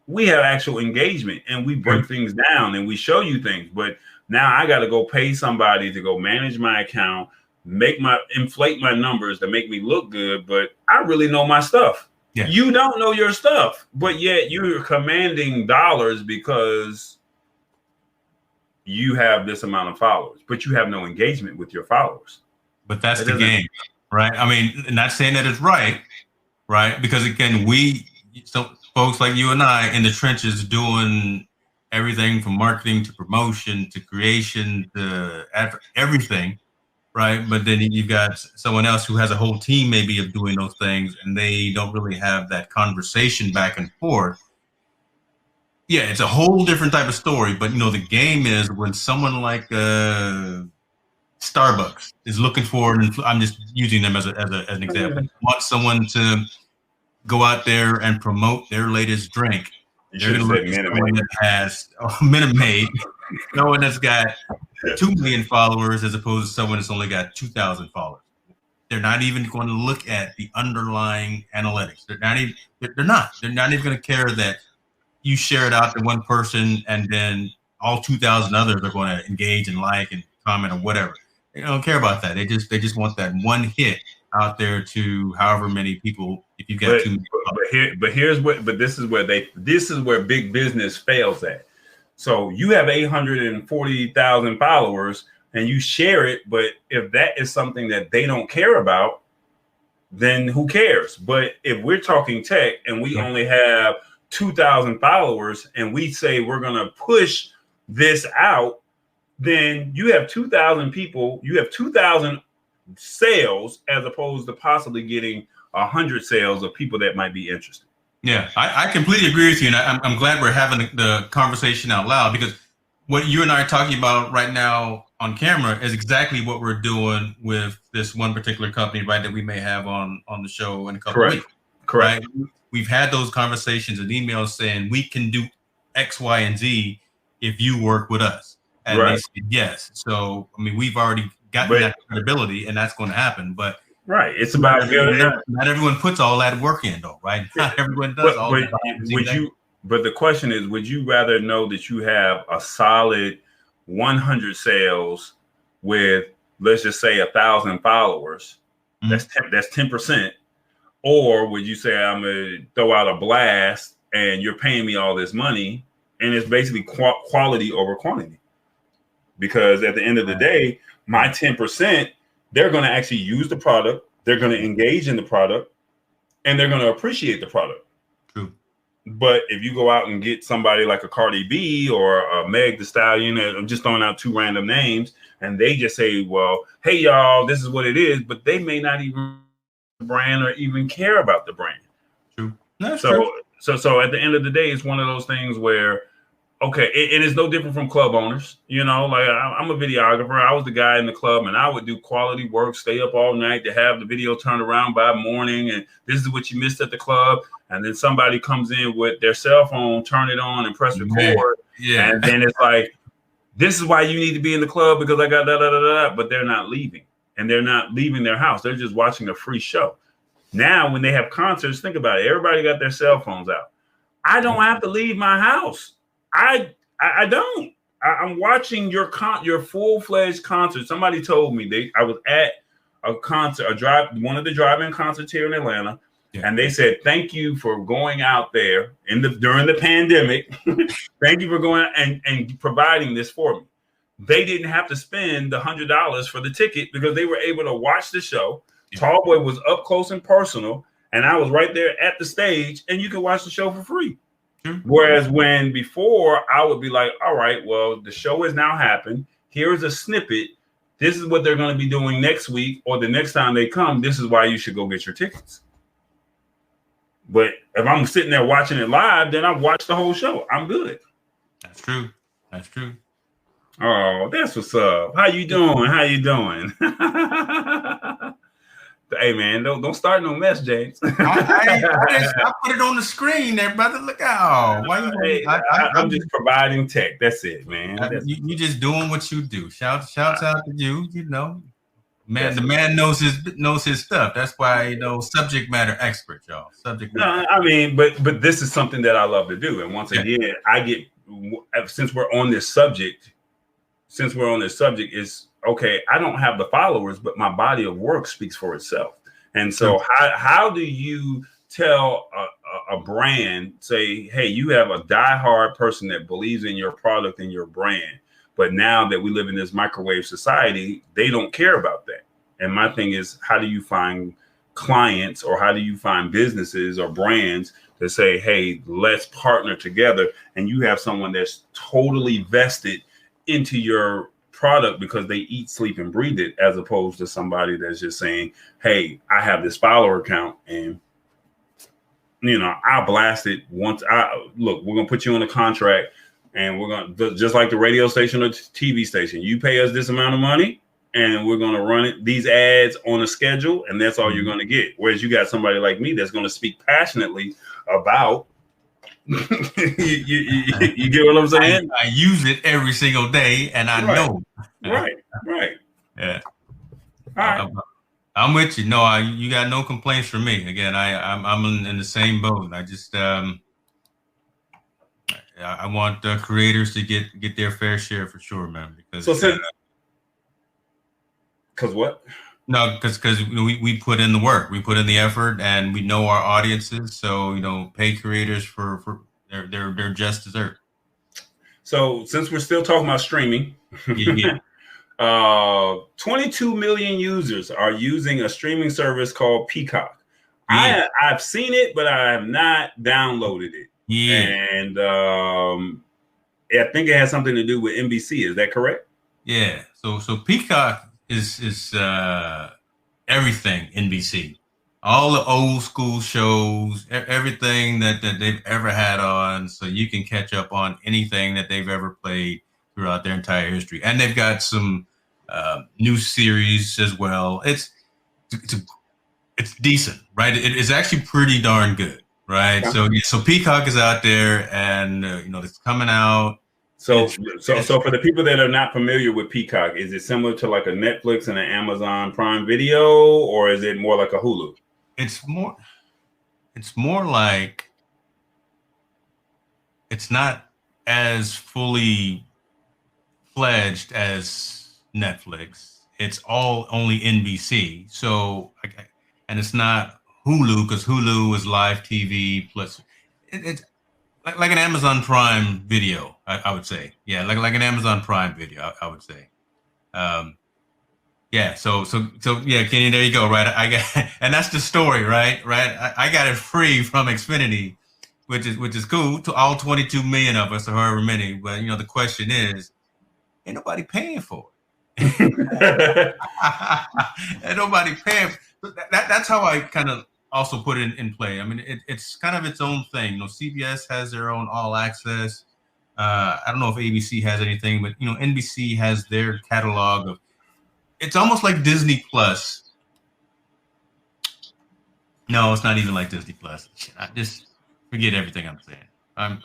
we have actual engagement, and we break things down and we show you things. But now I got to go pay somebody to go manage my account, inflate my numbers to make me look good. But I really know my stuff. Yeah. You don't know your stuff, but yet you're commanding dollars because you have this amount of followers, but you have no engagement with your followers. But that's the game, right? I mean, not saying that it's right, Because again, folks like you and I in the trenches doing everything from marketing to promotion to creation to everything, right? But then you've got someone else who has a whole team maybe of doing those things, and they don't really have that conversation back and forth. Yeah, it's a whole different type of story. But the game is when someone like Starbucks is looking for I'm just using them as an example. Want someone to go out there and promote their latest drink. You They're should going have to said look at Minute someone Maid. that has Minute Maid, someone that's got 2 million followers as opposed to someone that's only got 2,000 followers. They're not even going to look at the underlying analytics. They're not even. They're not. They're not even going to care that you share it out to one person and then all 2,000 others are going to engage and like and comment or whatever. They don't care about that. They just want that one hit out there to however many people. If you got too many. But this is where big business fails at. So you have 840,000 followers and you share it, but if that is something that they don't care about, then who cares? But if we're talking tech and we only have 2,000 followers and we say we're going to push this out, then you have 2,000 people, you have 2,000 sales as opposed to possibly getting 100 sales of people that might be interested. Yeah, I completely agree with you. And I'm glad we're having the conversation out loud, because what you and I are talking about right now on camera is exactly what we're doing with this one particular company, right, that we may have on the show in a couple of weeks. Correct. Right? We've had those conversations and emails saying we can do X, Y, and Z if you work with us. And they said yes. So, I mean, we've already gotten that credibility, and that's going to happen. But right, it's about not everyone puts all that work in, though, right? Not everyone does all that. But the question is, would you rather know that you have a solid 100 sales with, let's just say, 1,000 followers? Mm-hmm. That's 10%. Or would you say, I'm going to throw out a blast and you're paying me all this money, and it's basically quality over quantity? Because at the end of the day, my 10%, they're going to actually use the product, they're going to engage in the product, and they're going to appreciate the product. True. But if you go out and get somebody like a Cardi B or a Meg Thee Stallion, I'm just throwing out two random names, and they just say, well, hey, y'all, this is what it is, but they may not even brand or even care about the brand. True. So at the end of the day, it's one of those things where, okay, it is no different from club owners. Like I'm a videographer. I was the guy in the club, and I would do quality work, stay up all night to have the video turned around by morning. And this is what you missed at the club. And then somebody comes in with their cell phone, turn it on and press record. Yeah. And then it's like, this is why you need to be in the club, because I got da-da-da-da-da. But they're not leaving, and they're not leaving their house. They're just watching a free show. Now, when they have concerts, think about it. Everybody got their cell phones out. I don't have to leave my house. I don't. I'm watching your full-fledged concert. Somebody told me I was at a concert, one of the drive-in concerts here in Atlanta, and they said, "Thank you for going out there during the pandemic. Thank you for going out and providing this for me." They didn't have to spend the $100 for the ticket because they were able to watch the show. Yeah. Tallboy was up close and personal, and I was right there at the stage, and you could watch the show for free. Whereas when before I would be like, all right, well, the show has now happened. Here's a snippet. This is what they're going to be doing next week, or the next time they come. This is why you should go get your tickets. But if I'm sitting there watching it live, then I've watched the whole show. I'm good. That's true. That's true. Oh, that's what's up. How you doing? Hey man, don't start no mess, James. I put it on the screen there, brother. Look out! I'm just providing tech. That's it, man. You just doing what you do. Shouts out to you. Man, the man knows his stuff. That's why subject matter expert, y'all. I mean, but this is something that I love to do, and once again, since we're on this subject, is okay. I don't have the followers, but my body of work speaks for itself. And so, how do you tell a brand, say, hey, you have a diehard person that believes in your product and your brand, but now that we live in this microwave society, they don't care about that. And my thing is, how do you find clients, or how do you find businesses or brands to say, hey, let's partner together, and you have someone that's totally vested into your product because they eat, sleep, and breathe it, as opposed to somebody that's just saying, hey, I have this follower account, and I'll blast it once. We're gonna put you on a contract, and we're gonna, just like the radio station or TV station, you pay us this amount of money, and we're gonna run these ads on a schedule, and that's all you're gonna get. Whereas you got somebody like me that's gonna speak passionately about. you get what I'm saying? I use it every single day, and I know. Right. Yeah. All right. I'm with you. No, you got no complaints from me. Again, I'm in the same boat. I just I want creators to get their fair share for sure, man. Because what? No, because we put in the work, we put in the effort, and we know our audiences. So pay creators for their just dessert. So since we're still talking about streaming, 22 million users are using a streaming service called Peacock. Yeah. I've seen it, but I have not downloaded it. Yeah, and I think it has something to do with NBC. Is that correct? Yeah. So Peacock is everything NBC. All the old school shows, everything that they've ever had on, so you can catch up on anything that they've ever played throughout their entire history. And they've got some new series as well. It's decent, right? It's actually pretty darn good, right? Yeah. So Peacock is out there, and it's coming out. So for the people that are not familiar with Peacock, is it similar to like a Netflix and an Amazon Prime Video, or is it more like a Hulu? It's more like, it's not as fully fledged as Netflix. It's all only NBC. So, and it's not Hulu, because Hulu is live TV plus it's like an Amazon Prime Video, I would say. Yeah, like an Amazon Prime Video, I would say. Yeah. So yeah, Kenny, there you go. Right. I got, and that's the story, right? I got it free from Xfinity, which is cool to all 22 million of us, or however many. But the question is, ain't nobody paying for it. Ain't nobody paying. That's how I kind of also put it in play. I mean, it's kind of its own thing. CBS has their own all access. I don't know if ABC has anything, but NBC has their catalog of. It's almost like Disney Plus. No, it's not even like Disney Plus. I just forget everything I'm saying.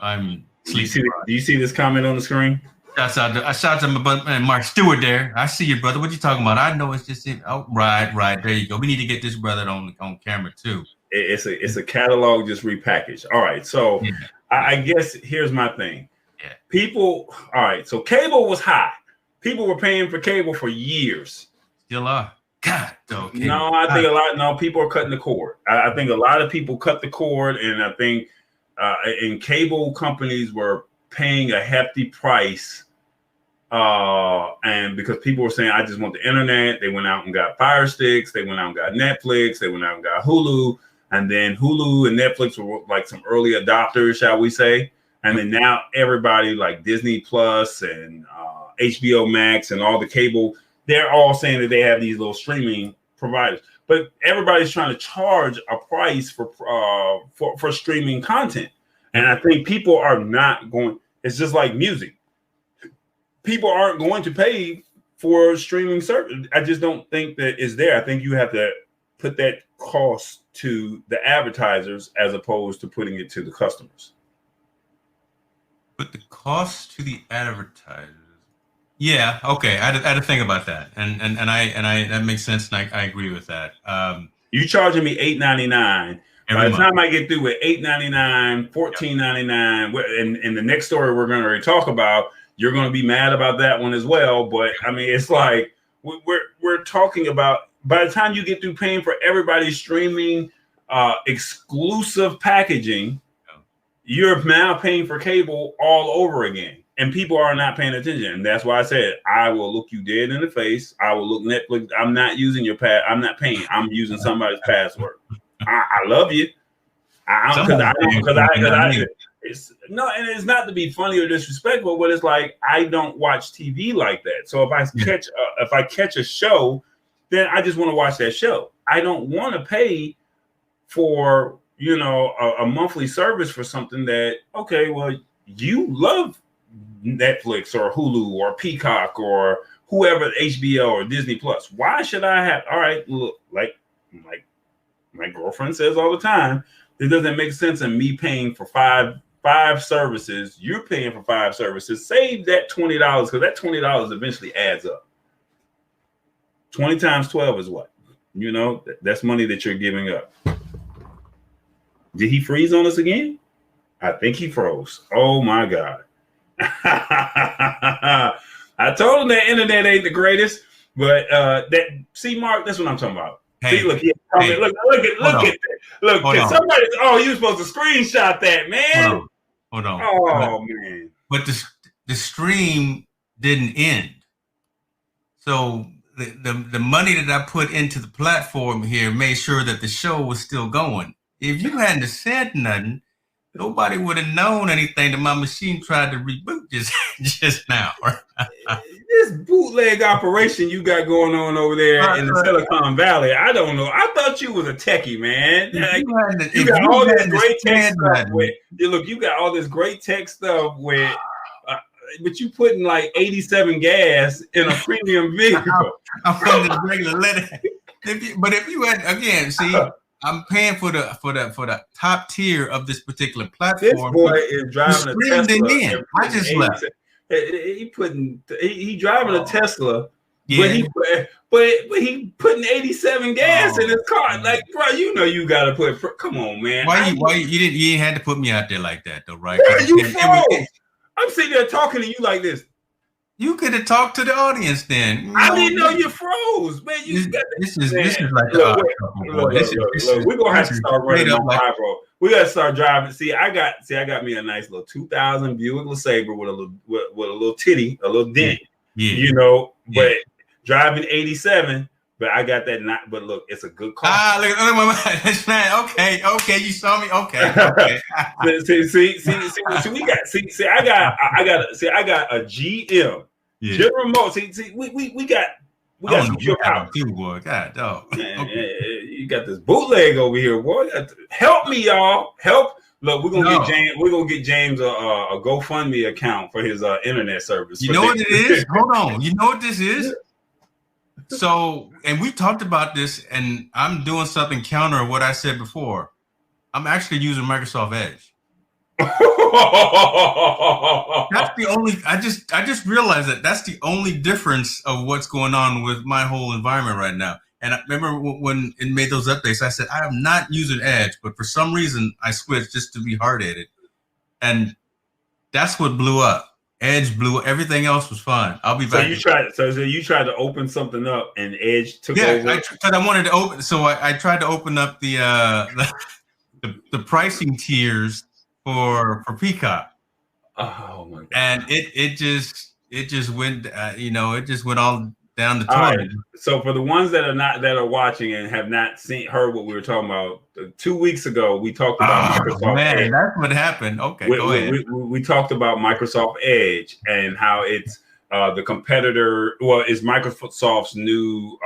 I'm sleeping. Do you see this comment on the screen? I shot to my brother, Mark Stewart there. I see you, brother. What you talking about? I know it's just it. Oh, right. There you go. We need to get this brother on camera too. It's a catalog just repackaged. All right. So yeah. I guess here's my thing. Yeah. People. All right. So cable was high. People were paying for cable for years. Still are. God, though. No, I think a lot. No, people are cutting the cord. I think a lot of people cut the cord, and I think and cable companies were paying a hefty price. And because people were saying, I just want the internet, they went out and got Fire Sticks, they went out and got Netflix, they went out and got Hulu, and then Hulu and Netflix were like some early adopters, shall we say. And then now everybody like Disney Plus and HBO Max and all the cable, they're all saying that they have these little streaming providers. But everybody's trying to charge a price for streaming content. And I think people are not going, it's just like music. People aren't going to pay for streaming service. I just don't think that is there. I think you have to put that cost to the advertisers as opposed to putting it to the customers. But the cost to the advertisers. Yeah. Okay. I had to think about that, and I that makes sense, and I agree with that. You charging me $8.99. By the time I get through with $8.99, $14.99, and the next story we're going to talk about, you're going to be mad about that one as well. But I mean, it's like we're talking about, by the time you get through paying for everybody's streaming exclusive packaging, you're now paying for cable all over again. and people are not paying attention. And that's why I said, I will look you dead in the face. I will look Netflix. I'm not using your I'm not paying. I'm using somebody's password. I love you. It's no, and it's not to be funny or disrespectful, but it's like I don't watch TV like that. So if I catch a show, then I just want to watch that show. I don't want to pay for a monthly service for something that, okay, well, you love Netflix or Hulu or Peacock or whoever, HBO or Disney Plus. Why should I have? All right, look, like my girlfriend says all the time, it doesn't make sense in me paying for five services. You're paying for 5 services. Save that $20 because that $20 eventually adds up. 20 times 12 is what? That's money that you're giving up. Did he freeze on us again? I think he froze. Oh my God. I told him that internet ain't the greatest, but Mark, that's what I'm talking about. Hey, see, look, look at that. Look, can somebody? Oh, you were supposed to screenshot that, man. Hold on. Oh man. But the stream didn't end. So the money that I put into the platform here made sure that the show was still going. If you hadn't said nothing, nobody would have known anything that my machine tried to reboot just now. This bootleg operation you got going on over there in the Silicon Valley, I don't know. I thought you was a techie, man. You got all this great tech stuff with. Look, you got all this great tech stuff with, but you putting like 87 gas in a premium vehicle. I'm putting the regular letter. But if you had again, see. I'm paying for the top tier of this particular platform. This boy is driving a Tesla. I just left. He driving a Tesla, yeah. But he putting 87 gas in his car. Like, bro, you gotta put. Come on, man. Why you didn't have to put me out there like that though, right? Bro, you froze. I'm sitting there talking to you like this. You could have talked to the audience then. I didn't know you froze, man. This is like look, we're gonna have to start running on bro. We gotta start driving. See, I got me a nice little 2000 Buick LeSabre with a little titty, a little dent. Yeah. But driving 87. But I got that not. But look, it's a good car. Look, that's man. Okay, you saw me. Okay. see, I got a GM. Yeah. General Motors. See, we got some pure power. Boy. God, dog. Man, you got this bootleg over here, boy. Help me, y'all. Help. Look, we're gonna get James a GoFundMe account for his internet service. You know what it is? Hold on. You know what this is? So, and we talked about this, and I'm doing something counter what I said before. I'm actually using Microsoft Edge. That's the only. I just realized that's the only difference of what's going on with my whole environment right now. And I remember when it made those updates, I said I am not using Edge, but for some reason I switched just to be hard-headed, and that's what blew up. Edge blew. Everything else was fine. I'll be back. So you tried to open something up, and Edge took over. Yeah, I wanted to open. So I tried to open up the pricing tiers for Peacock. Oh my God! And it just went. It just went all down the toilet. Right. So for the ones that are watching and have not heard what we were talking about, 2 weeks ago we talked about Microsoft Edge. That's what happened. Okay, go ahead. We talked about Microsoft Edge and how it's the competitor. Well, it's Microsoft's new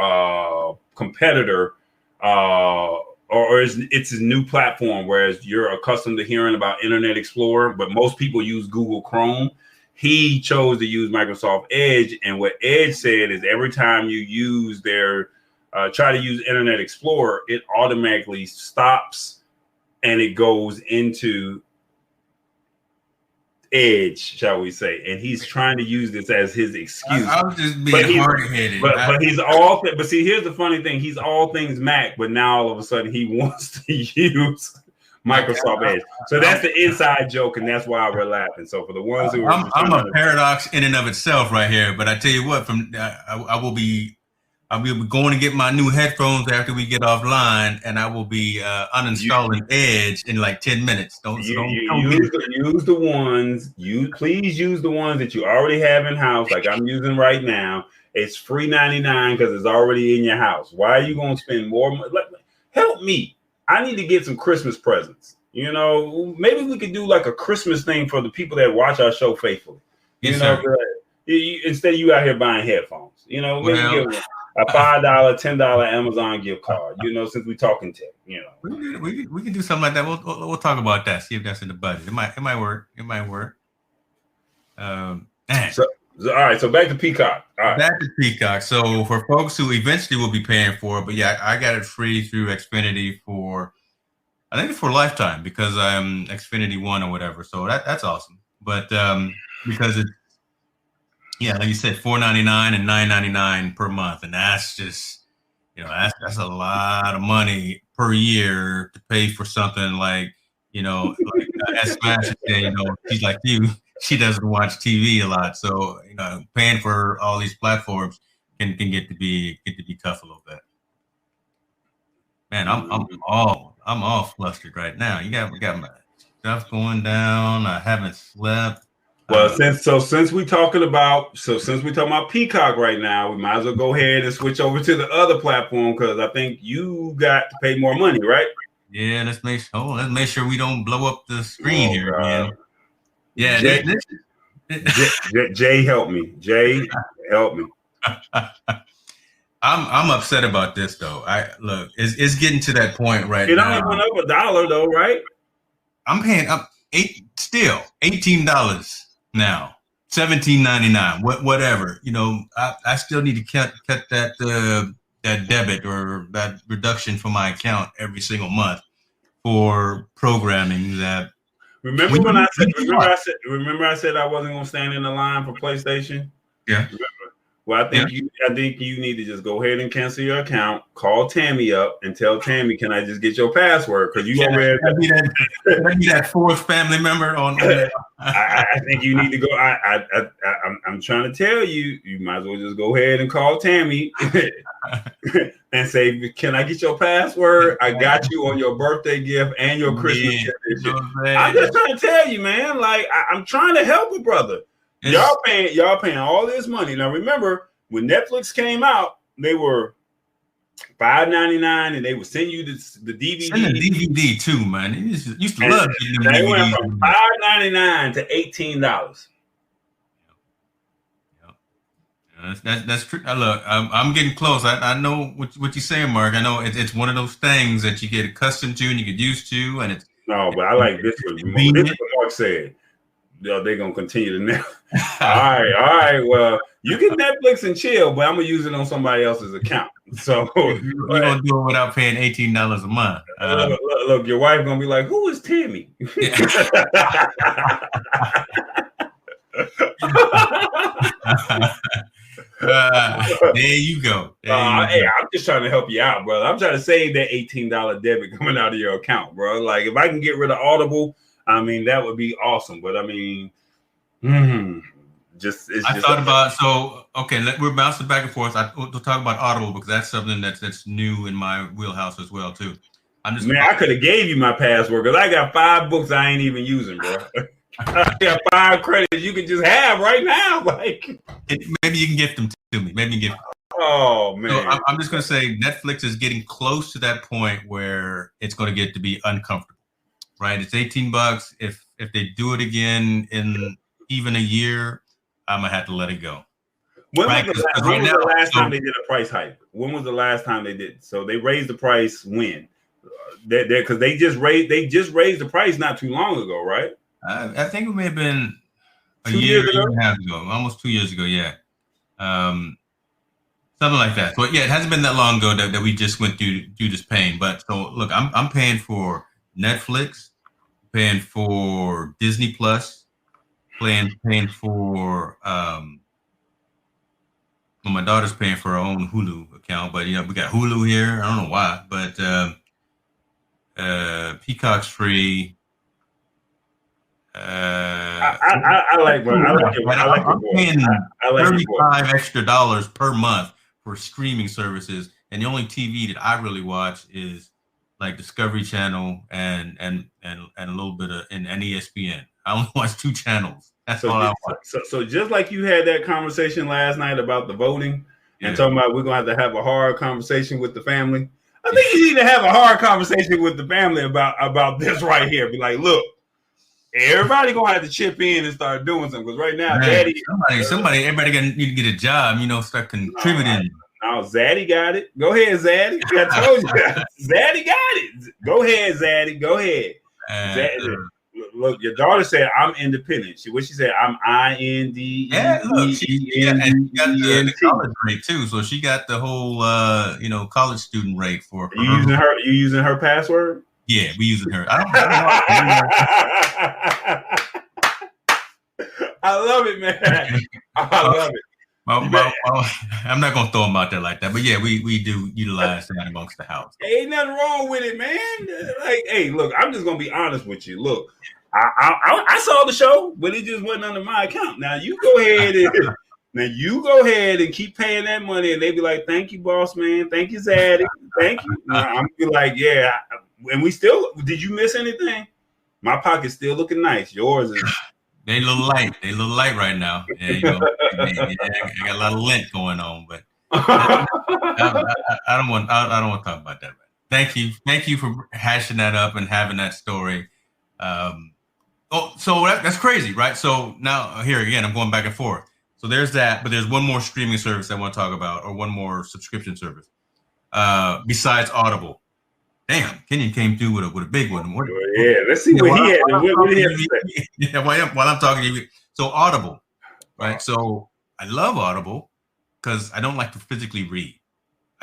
competitor, or it's a new platform. Whereas you're accustomed to hearing about Internet Explorer, but most people use Google Chrome. He chose to use Microsoft Edge, and what Edge said is every time you use try to use Internet Explorer, it automatically stops and it goes into Edge, shall we say? And he's trying to use this as his excuse. I was just being hard-headed. But he's all. But see, here's the funny thing: he's all things Mac, but now all of a sudden he wants to use Microsoft Edge. So that's the inside joke, and that's why we're laughing. So for the ones who I'm a paradox in and of itself right here. But I tell you what, I will be I'll be going to get my new headphones after we get offline, and I will be You uninstalling Edge in like 10 minutes. Don't get it. use the ones you please use the ones that you already have in house, like I'm using right now. It's free 99 because it's already in your house. Why are you gonna spend more money? Help me. I need to get some Christmas presents. You know, maybe we could do like a Christmas thing for the people that watch our show faithfully. Yes, sir. Instead of you out here buying headphones, you know, maybe Well, give a $5, $10 Amazon gift card. You know, since we're talking tech, you know, we can do something like that. We'll talk about that. See if that's in the budget. It might work. It might work. Man. So all right. So back to Peacock. All right. Back to Peacock. So for folks who eventually will be paying for it, but yeah, I got it free through Xfinity I think it's for lifetime because I'm Xfinity One or whatever. So that's awesome. But because it's, yeah, like you said, $4.99 and $9.99 per month, and that's just, that's a lot of money per year to pay for something like, like as Smash said, she's like you, she doesn't watch TV a lot, so paying for all these platforms can get to be tough a little bit. Man, I'm all flustered right now. We got my stuff going down. I haven't slept. Well, since we're talking about Peacock right now, we might as well go ahead and switch over to the other platform because I think you got to pay more money, right? Yeah, let's make sure we don't blow up the screen here, man. Yeah, Jay, help me. Jay, help me. I'm upset about this though. It's getting to that point right now. It only went up $1 though, right? I'm paying $18 now, $17.99, whatever. I still need to cut that debit or that reduction from my account every single month for programming that. Remember I said I wasn't going to stand in the line for PlayStation? Yeah. Remember? Well, I think you need to just go ahead and cancel your account. Call Tammy up and tell Tammy, "Can I just get your password?" Because you already be that fourth family member on. I think you need to go. I'm trying to tell you, you might as well just go ahead and call Tammy and say, "Can I get your password? I got you on your birthday gift and your Christmas gift." I'm just trying to tell you, man. Like I'm trying to help a brother. Y'all paying all this money. Now remember, when Netflix came out, they were $5.99 and they would send you the DVD. Send the DVD too, man. Used to love getting them they DVDs. Went from $5.99 to $18. That's true. Look, I'm getting close. I know what you're saying, Mark. I know it's one of those things that you get accustomed to and you get used to, and it's no. But I like this one. This is what Mark said. They're gonna continue to now. All right. Well, you can Netflix and chill, but I'm gonna use it on somebody else's account. So we're gonna do it without paying $18 a month. Look, your wife gonna be like, "Who is Tammy?" There you go. Hey, I'm just trying to help you out, brother. I'm trying to save that $18 debit coming out of your account, bro. Like if I can get rid of Audible, I mean that would be awesome. But I mean, I thought about we're bouncing back and forth. We'll talk about Audible because that's something that's new in my wheelhouse as well too. I could have gave you my password because I got 5 books I ain't even using, bro. I got 5 credits you can just have right now. Like maybe you can gift them to me. Maybe you can gift them. Oh man! So I'm just gonna say Netflix is getting close to that point where it's going to get to be uncomfortable, right? It's $18. If they do it again in even a year, I'm gonna have to let it go. When was the last time they did a price hike? When was the last time they did? So they raised the price when? Because they just raised the price not too long ago, right? I think it may have been a year and a half ago, almost 2 years ago. Yeah, something like that. So yeah, it hasn't been that long ago that we just went through this pain. But so look, I'm paying for Netflix, paying for Disney Plus, paying for well, my daughter's paying for her own Hulu account, but we got Hulu here. I don't know why, but Peacock's free. I like it. I'm paying $35 extra per month for streaming services, and the only TV that I really watch is like Discovery Channel and a little bit of and ESPN. I only watch 2 channels. That's So, all I watch. so just like you had that conversation last night about the voting and Yeah. talking about we're going to have a hard conversation with the family, I think you need to have a hard conversation with the family about this right here. Be like, look, everybody gonna have to chip in and start doing something because right now, Man, Daddy, everybody gonna need to get a job. Start contributing. No, Zaddy got it. Go ahead, Zaddy. I told you, Zaddy got it. Go ahead, Zaddy. Go ahead. Zaddy. Look, your daughter said I'm independent. She said I'm IND. Yeah, look, she got the college rate too, so she got the whole college student rate for you using her. You using her password? Yeah, we using her. I love it, man. I love it. I'm not gonna throw them out there like that, but yeah, we do utilize that amongst the house. Ain't nothing wrong with it, man. Like, hey, look, I'm just gonna be honest with you. Look, I saw the show, but it just wasn't under my account. Now you go ahead and keep paying that money, and they be like, "Thank you, boss man. Thank you, Zaddy. Thank you." I'm be like, "Yeah." And we still, did you miss anything? My pocket's still looking nice. Yours is. They a little light. They a little light right now. Yeah, I got a lot of lint going on, but I don't want to talk about that. Thank you for hashing that up and having that story. So that's crazy, right? So now here again, I'm going back and forth. So there's that, but there's one more streaming service I want to talk about, or one more subscription service besides Audible. Damn, Kenyon came through with a big one. Let's see what he had. What he had to say. Yeah, while I'm talking to you. So Audible, right? So I love Audible because I don't like to physically read.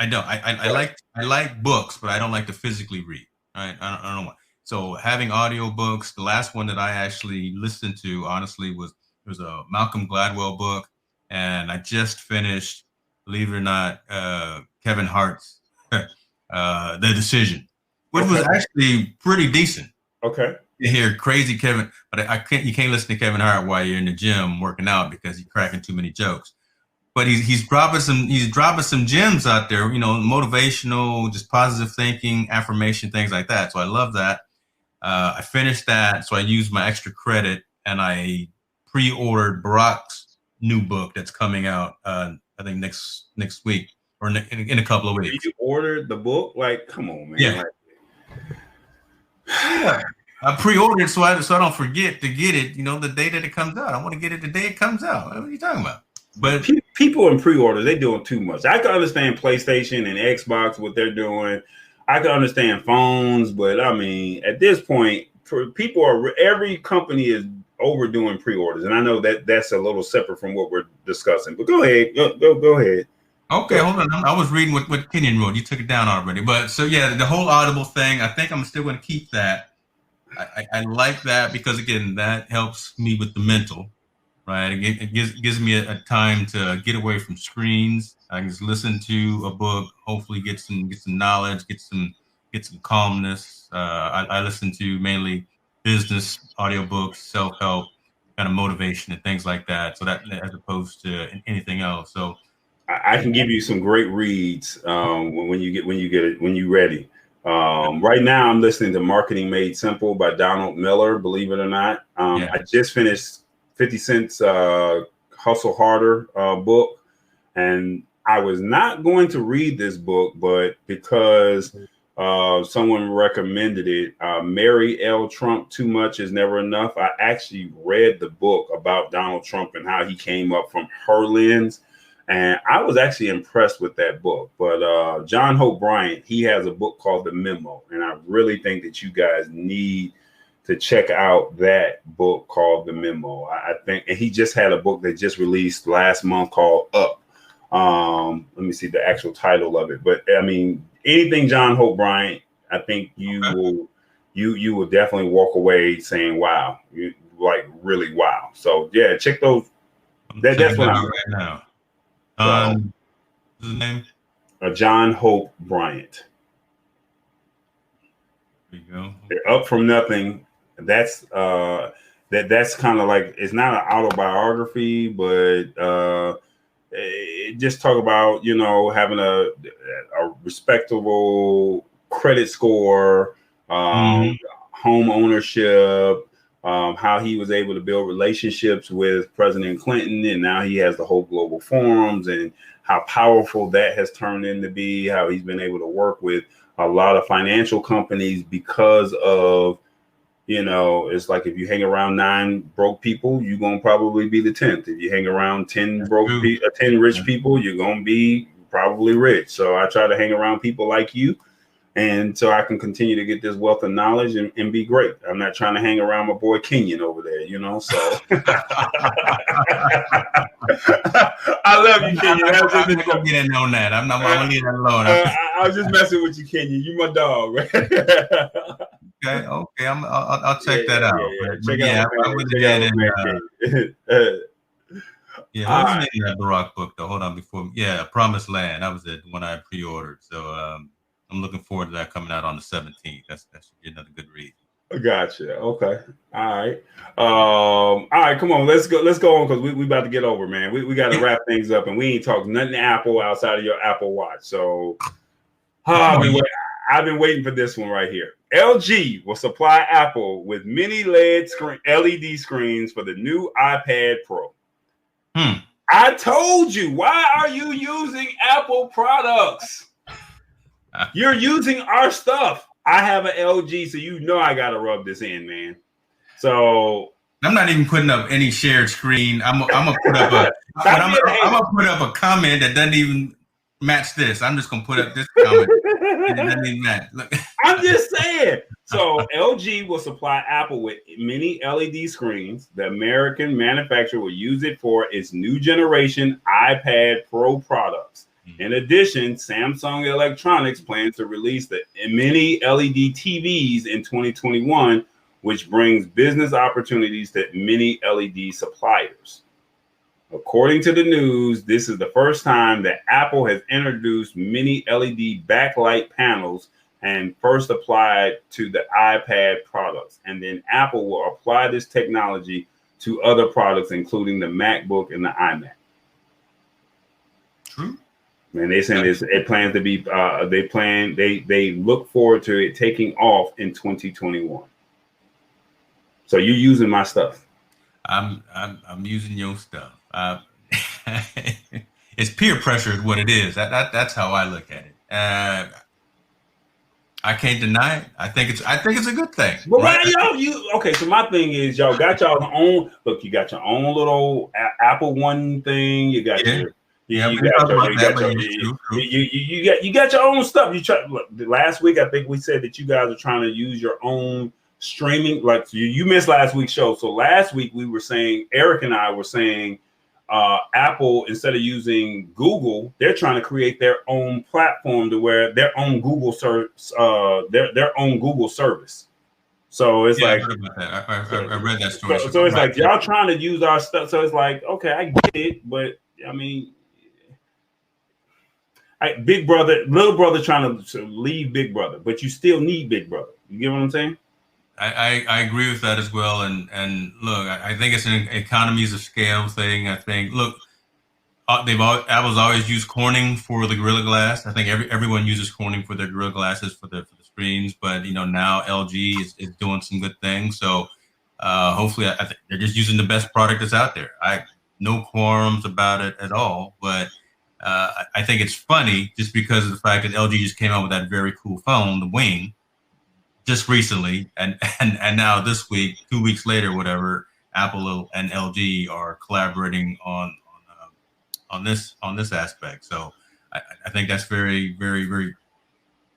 I don't. I like books, but I don't like to physically read. Right? I don't know why. So having audiobooks, the last one that I actually listened to, honestly, was a Malcolm Gladwell book, and I just finished, believe it or not, Kevin Hart's The Decision, which was actually pretty decent. Okay. You hear crazy Kevin, but you can't listen to Kevin Hart while you're in the gym working out because he's cracking too many jokes. But he's dropping some gems out there, motivational, just positive thinking, affirmation, things like that. So I love that. I finished that, so I used my extra credit and I pre-ordered Barack's new book that's coming out. I think next week or in a couple of weeks. You ordered the book? Like, come on, man. Yeah. Yeah. I pre-ordered so I don't forget to get it, the day that it comes out. I want to get it the day it comes out. What are you talking about? But people in pre-order, they're doing too much. I can understand PlayStation and Xbox, what they're doing. I can understand phones, but I mean, at this point, every company is overdoing pre-orders. And I know that's a little separate from what we're discussing, but go ahead. Go ahead. Okay, hold on. I was reading what Kenyon wrote. You took it down already. But so yeah, the whole Audible thing, I think I'm still going to keep that. I like that because again, that helps me with the mental, right? It gives me a time to get away from screens. I can just listen to a book, hopefully get some knowledge, get some calmness. I listen to mainly business audiobooks, self-help, kind of motivation and things like that. So that as opposed to anything else. So I can give you some great reads when you're ready. Right now, I'm listening to Marketing Made Simple by Donald Miller. Believe it or not, I just finished 50 Cent's Hustle Harder book, and I was not going to read this book, but because someone recommended it, Mary L. Trump, Too Much Is Never Enough. I actually read the book about Donald Trump and how he came up from her lens. And I was actually impressed with that book. But John Hope Bryant, he has a book called The Memo. And I really think that you guys need to check out that book called The Memo. I think, and he just had a book that just released last month called Up. Let me see the actual title of it. But I mean, anything John Hope Bryant, I think you will definitely walk away saying, wow, really wow. So yeah, check those. That's what I'm right now. What's his name? John Hope Bryant. There you go. They're Up From Nothing. That's that's kind of like, it's not an autobiography, but just talk about, having a respectable credit score, home ownership, how he was able to build relationships with President Clinton, and now he has the whole global forums, and how powerful that has turned into be, how he's been able to work with a lot of financial companies because of, it's like if you hang around 9 broke people, you're going to probably be the 10th. If you hang around 10 10 rich people, you're going to be probably rich. So I try to hang around people like you, and so I can continue to get this wealth of knowledge and be great. I'm not trying to hang around my boy Kenyon over there, so. I love you, Kenyon. I'm not going to get in on that. I'm going to leave that alone. I was just messing with you, Kenyon. You my dog, right? Okay. I'll check that out. I went ahead and what was the name of the Barack book though? Hold on, Promised Land. That was it, the one I pre-ordered. So I'm looking forward to that coming out on the 17th. That should be another good read. Gotcha. Okay. All right. Come on. Let's go on, because we about to get over, man. We got to wrap things up, and we ain't talking nothing Apple outside of your Apple Watch. So I've been waiting for this one right here. LG will supply Apple with mini LED screens for the new iPad Pro. I told you. Why are you using Apple products? You're using our stuff. I have an LG, so I gotta rub this in, man. So I'm not even putting up any shared screen. I'm gonna put up a comment that doesn't even match this. I'm just gonna put up this comment. It doesn't even match. Look. I'm just saying. So LG will supply Apple with mini LED screens. The American manufacturer will use it for its new generation iPad Pro products. In addition, Samsung Electronics plans to release the mini LED TVs in 2021, which brings business opportunities to mini LED suppliers. According to the news, this is the first time that Apple has introduced mini LED backlight panels and first applied to the iPad products. And then Apple will apply this technology to other products, including the MacBook and the iMac. True. And they saying it plans to be. They look forward to it taking off in 2021. So you're using my stuff. I'm using your stuff. It's peer pressure is what it is. That's how I look at it. I can't deny it. I think it's a good thing. But right? Okay? So my thing is, y'all got y'all own. Look, you got your own little Apple One thing. You got your. You got your own stuff. Last week, I think we said that you guys are trying to use your own streaming. Like you missed last week's show. So last week we were saying, Eric and I were saying, Apple, instead of using Google, they're trying to create their own platform to where their own Google their own Google service. So it's like I read that story. So it's like y'all trying to use our stuff. So it's like, okay, I get it, but I mean. Big brother, little brother trying to leave big brother, but you still need big brother. You get what I'm saying? I agree with that as well. And look, I think it's an economies of scale thing. I think, look, Apple's always used Corning for the Gorilla Glass. I think everyone uses Corning for their Gorilla Glasses for the screens, but now LG is doing some good things. So hopefully, I think they're just using the best product that's out there. No qualms about it at all, but. I think it's funny just because of the fact that LG just came out with that very cool phone, the Wing, just recently, and now this week, 2 weeks later, whatever, Apple and LG are collaborating on this aspect. So I think that's very, very, very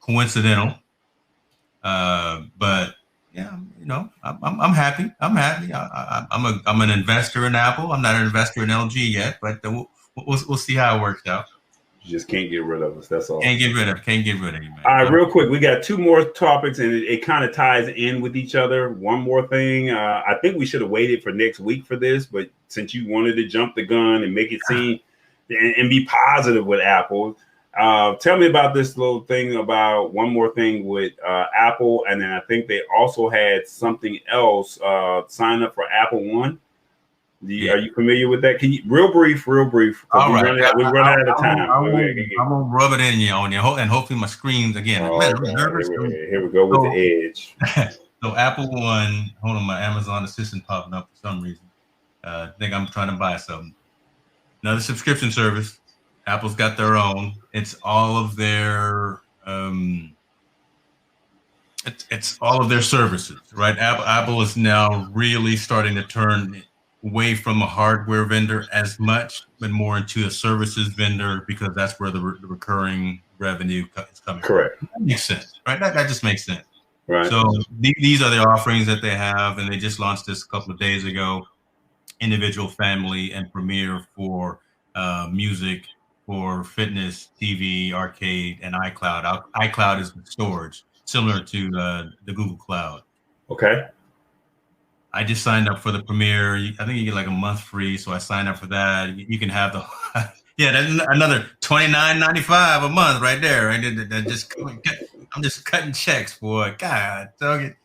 coincidental. But yeah, I'm happy. I'm happy. I'm an investor in Apple. I'm not an investor in LG yet, but we'll see how it works out. You just can't get rid of us. That's all. Can't get rid of you, man. All right, real quick. We got 2 more topics, and it kind of ties in with each other. One more thing. I think we should have waited for next week for this, but since you wanted to jump the gun and make it seem and be positive with Apple, tell me about this little thing about one more thing with Apple, and then I think they also had something else. Sign up for Apple One. Are you familiar with that? Can you real brief? Because All right. we run out of time. I'm gonna rub it in on you, and hopefully my screen's again. Oh, Man, God. nervous. Here we go with the edge. So Apple One, hold on, my Amazon assistant popping up for some reason. I think I'm trying to buy something. Another subscription service. Apple's got their own. It's all of their it's all of their services, right? Apple is now really starting to turn away from a hardware vendor as much, but more into a services vendor because that's where the recurring revenue is coming Correct. from. That makes sense, right? That just makes sense. Right. So these are the offerings that they have, and they just launched this a couple of days ago. Individual, family, and Premiere for music, for fitness, TV, arcade, and iCloud. iCloud is the storage, similar to the Google Cloud. Okay. I just signed up for the Premiere. I think you get like a month free, so I signed up for that. You can have the that's another $29.95 a month right there. Right? I'm just cutting checks, boy. God, dog it.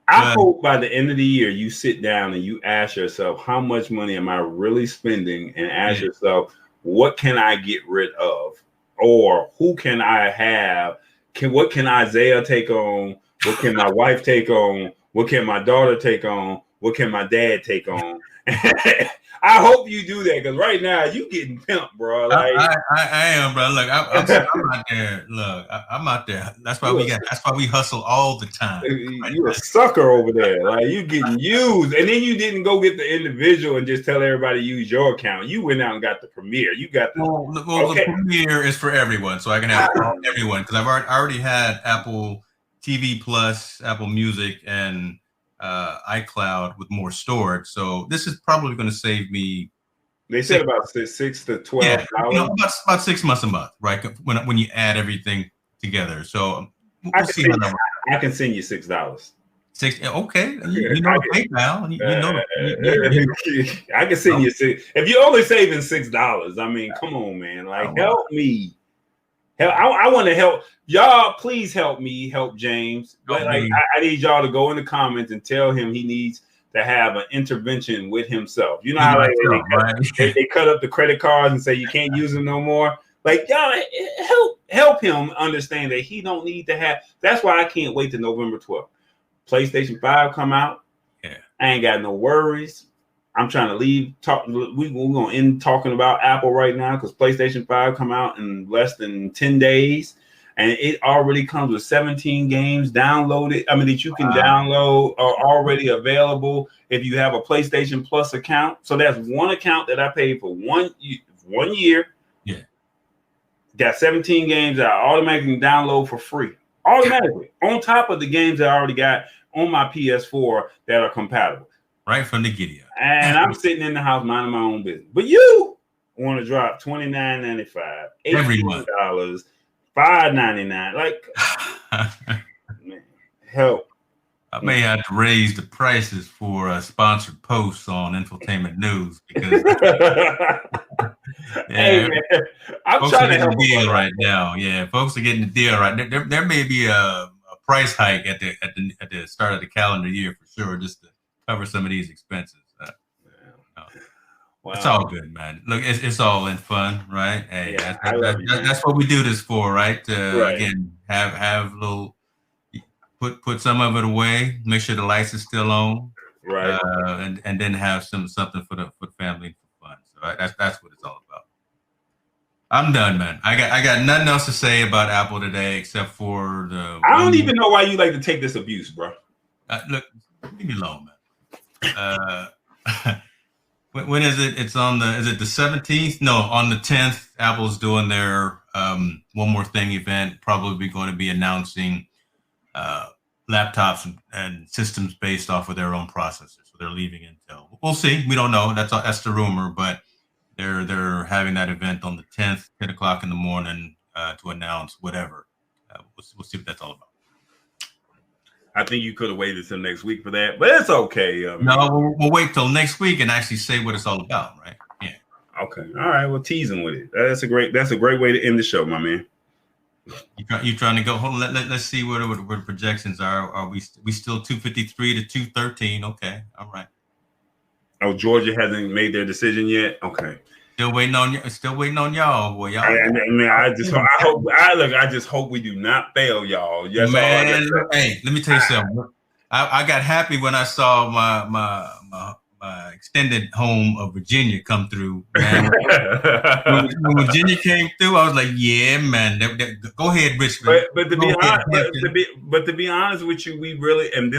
I hope by the end of the year you sit down and you ask yourself, how much money am I really spending? And ask yourself, what can I get rid of? Or who can I have? What can Isaiah take on? What can my wife take on? What can my daughter take on? What can my dad take on? I hope you do that, because right now you getting pimped, bro. Like I am, bro. Look, I'm out there. Look, I'm out there. That's why we hustle all the time. You're a sucker over there. Like you getting used, and then you didn't go get the individual and just tell everybody to use your account. You went out and got the Premiere. You got the The Premiere is for everyone, so I can have everyone because I already had Apple TV Plus, Apple Music, and iCloud with more storage. So this is probably going to save me. They said about $6 to $12. Yeah, about 6 months a month, right? When you add everything together. So I can send you $6. Okay, you know PayPal. I can send you $6. If you're only saving $6, I mean, come on, man. Like, help me. I want to help y'all. Please help me. Help James. I need y'all to go in the comments and tell him he needs to have an intervention with himself. You know how they cut up the credit cards and say you can't use them no more. Like, y'all help him understand that he don't need to have. That's why I can't wait till November 12th. PlayStation 5 come out. Yeah, I ain't got no worries. I'm trying to leave. We're going to end talking about Apple right now because PlayStation 5 come out in less than 10 days. And it already comes with 17 games downloaded. I mean, that you can download are already available if you have a PlayStation Plus account. So that's one account that I paid for 1 year. Yeah. Got 17 games that I automatically download for free. Automatically. On top of the games that I already got on my PS4 that are compatible. Right from the giddy up. And I'm sitting in the house minding my own business. But you want to drop $29.95, $18, $5.99. Like, man, help. I may have to raise the prices for sponsored posts on Infotainment News because hey, man, I'm trying to help the deal right now. Yeah, folks are getting the deal right. There may be a price hike at the start of the calendar year for sure, just to cover some of these expenses. Wow. It's all good, man. Look, it's all in fun, right? Hey, that's what we do this for, right? Again, have a little put some of it away, make sure the lights is still on, right? And then have something for the family for fun. So that's what it's all about. I'm done, man. I got nothing else to say about Apple today except for the. I don't even know why you like to take this abuse, bro. Look, leave me alone, man. When is it? It's on is it the 17th? No, on the 10th, Apple's doing their One More Thing event, probably going to be announcing laptops and systems based off of their own processors. So they're leaving Intel. We'll see. We don't know. That's the rumor, but they're having that event on the 10th, 10 o'clock in the morning to announce whatever. We'll see what that's all about. I think you could have waited till next week for that, but it's okay. No, we'll wait till next week and actually say what it's all about, right? Yeah. Okay. All right. Well, teasing with it. That's a great way to end the show, my man. You trying to go? Hold on. Let's see what the projections are. Are we still 253 to 213? Okay. All right. Oh, Georgia hasn't made their decision yet. Okay. Still waiting on you. Still waiting on y'all, boy. I, Y'all, I mean, I just, I hope, I just hope we do not fail, y'all. That's all I got man. to say. Hey, let me tell you something. I got happy when I saw my extended home of Virginia come through, man. When Virginia came through, I was like, yeah, man. Go ahead, Richmond. But to Go be ahead, honest, Hampton. to be honest with you, we really, and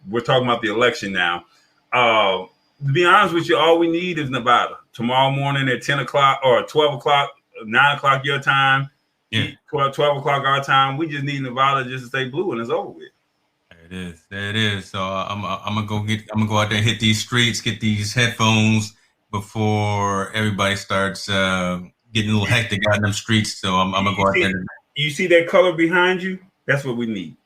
we're talking about the election now. To be honest with you, all we need is Nevada tomorrow morning at 10 o'clock or 12 o'clock, 9 o'clock your time, Yeah. 12 o'clock our time. We just need Nevada just to stay blue and it's over with. There it is. There it is. So I'm gonna go out there and hit these streets, get these headphones before everybody starts getting a little hectic out in them streets. So I'm gonna go out there. You see that color behind you? That's what we need.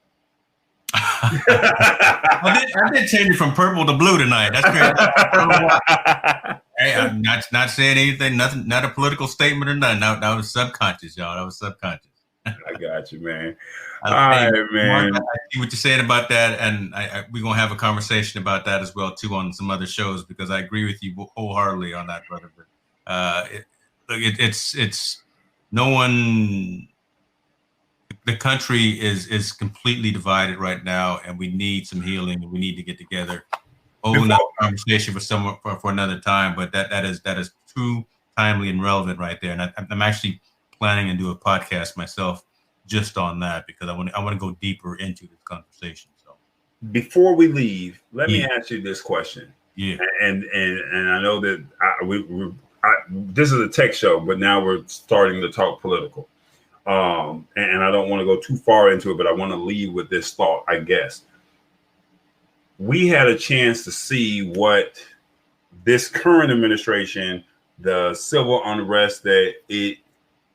I did change it from purple to blue tonight. That's crazy. I don't know why. Hey, I'm not saying anything, nothing, not a political statement or nothing. That was subconscious, y'all. That was subconscious. I got you, man. All Hey, right, Mark, man. I see what you're saying about that, and we're gonna have a conversation about that as well too on some other shows because I agree with you wholeheartedly on that, brother. But look, it's no one. The country is completely divided right now, and we need some healing. And we need to get together. Whole another conversation for another time, but that is true, timely, and relevant right there. And I'm actually planning to do a podcast myself just on that because I want to go deeper into this conversation. So before we leave, let me ask you this question. Yeah, and I know that this is a tech show, but now we're starting to talk political. And I don't want to go too far into it, but I want to leave with this thought, I guess. We had a chance to see what this current administration, the civil unrest that it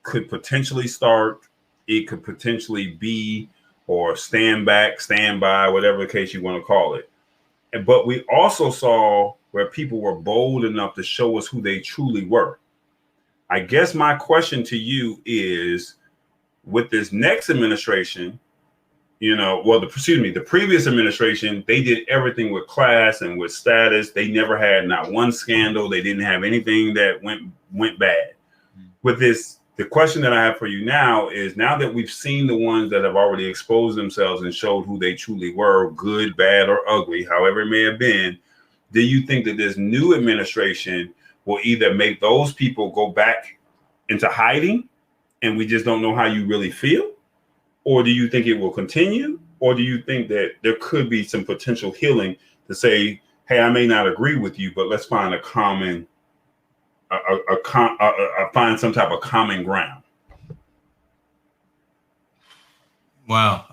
could potentially start, it could potentially be, or stand back, stand by, whatever the case you want to call it. But we also saw where people were bold enough to show us who they truly were. I guess my question to you is, with this next administration, the previous administration, they did everything with class and with status. They never had not one scandal. They didn't have anything that went bad. With this, the question that I have for you now is, now that we've seen the ones that have already exposed themselves and showed who they truly were, good, bad, or ugly, however it may have been, do you think that this new administration will either make those people go back into hiding and we just don't know how you really feel? Or do you think it will continue? Or do you think that there could be some potential healing to say, hey, I may not agree with you, but let's find find some type of common ground? wow.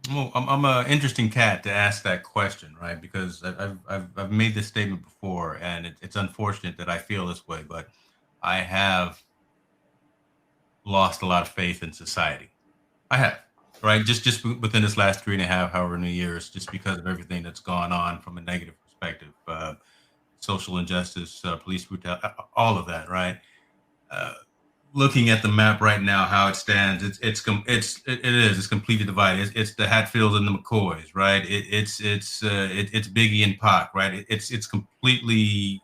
I'm an interesting cat to ask that question, right? Because I've made this statement before, and it's unfortunate that I feel this way, but I have lost a lot of faith in society. I have, right? Just within this last 3.5, however many years, just because of everything that's gone on from a negative perspective, social injustice, police brutality, all of that, right? Looking at the map right now, how it stands, it's completely divided. It's the Hatfields and the McCoys, right? It's Biggie and Pac, right? It's completely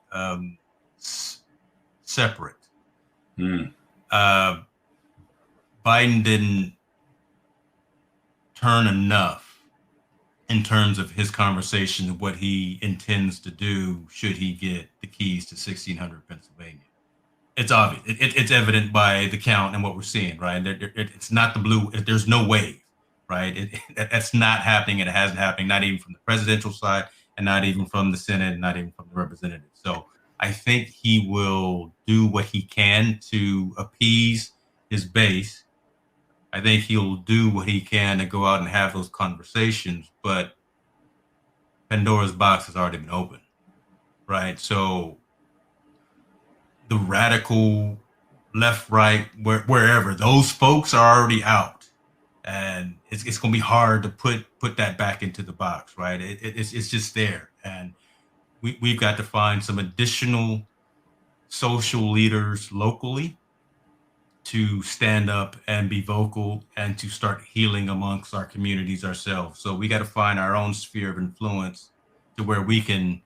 separate. Mm. Biden didn't turn enough in terms of his conversation of what he intends to do should he get the keys to 1600 Pennsylvania. It's obvious. It's evident by the count and what we're seeing, right? It's not the blue. There's no wave, right? That's not happening. It hasn't happened, not even from the presidential side and not even from the Senate and not even from the representatives. So I think he will do what he can to appease his base. I think he'll do what he can to go out and have those conversations, but Pandora's box has already been opened, right? So the radical left, right, wherever, those folks are already out, and it's going to be hard to put that back into the box, right? It's just there, and we've got to find some additional social leaders locally to stand up and be vocal and to start healing amongst our communities ourselves. So we got to find our own sphere of influence to where we can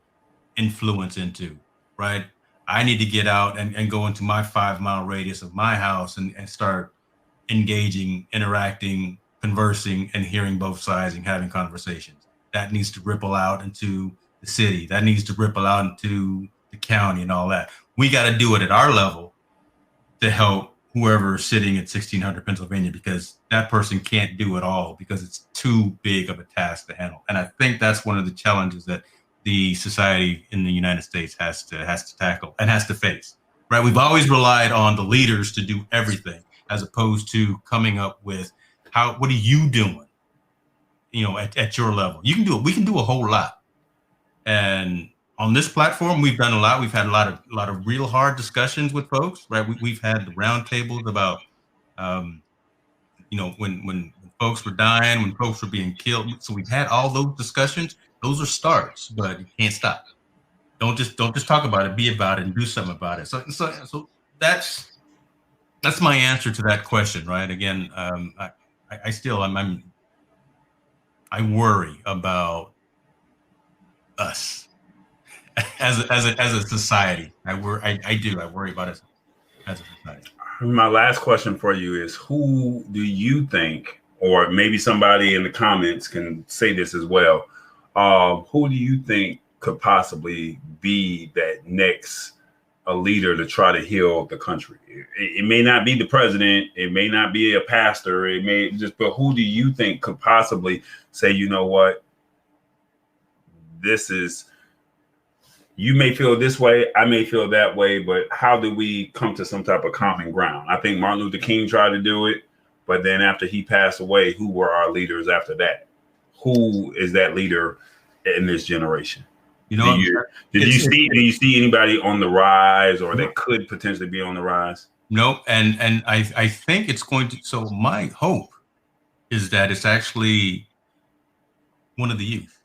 influence into, right? I need to get out and go into my 5 mile radius of my house and start engaging, interacting, conversing, and hearing both sides and having conversations. That needs to ripple out into the city. That needs to ripple out into the county and all that. We got to do it at our level to help whoever is sitting at 1600 Pennsylvania, because that person can't do it all because it's too big of a task to handle. And I think that's one of the challenges that the society in the United States has to tackle and has to face. Right? We've always relied on the leaders to do everything, as opposed to coming up with what are you doing? At your level, you can do it. We can do a whole lot. And on this platform, we've done a lot. We've had a lot of real hard discussions with folks, right? We've had the roundtables about, when folks were dying, when folks were being killed. So we've had all those discussions. Those are starts, but you can't stop. Don't just talk about it. Be about it and do something about it. So that's my answer to that question, right? Again, I worry about us as a society. I worry about us as a society. My last question for you is, who do you think, or maybe somebody in the comments can say this as well, who do you think could possibly be that next a leader to try to heal the country? It may not be the president, it may not be a pastor, it may just, but who do you think could possibly say, you know what, you may feel this way, I may feel that way, but how do we come to some type of common ground? I think Martin Luther King tried to do it, but then after he passed away, who were our leaders after that? Who is that leader in this generation? Do you see anybody on the rise, or that could potentially be on the rise? Nope. And I think it's going to. So my hope is that it's actually one of the youth.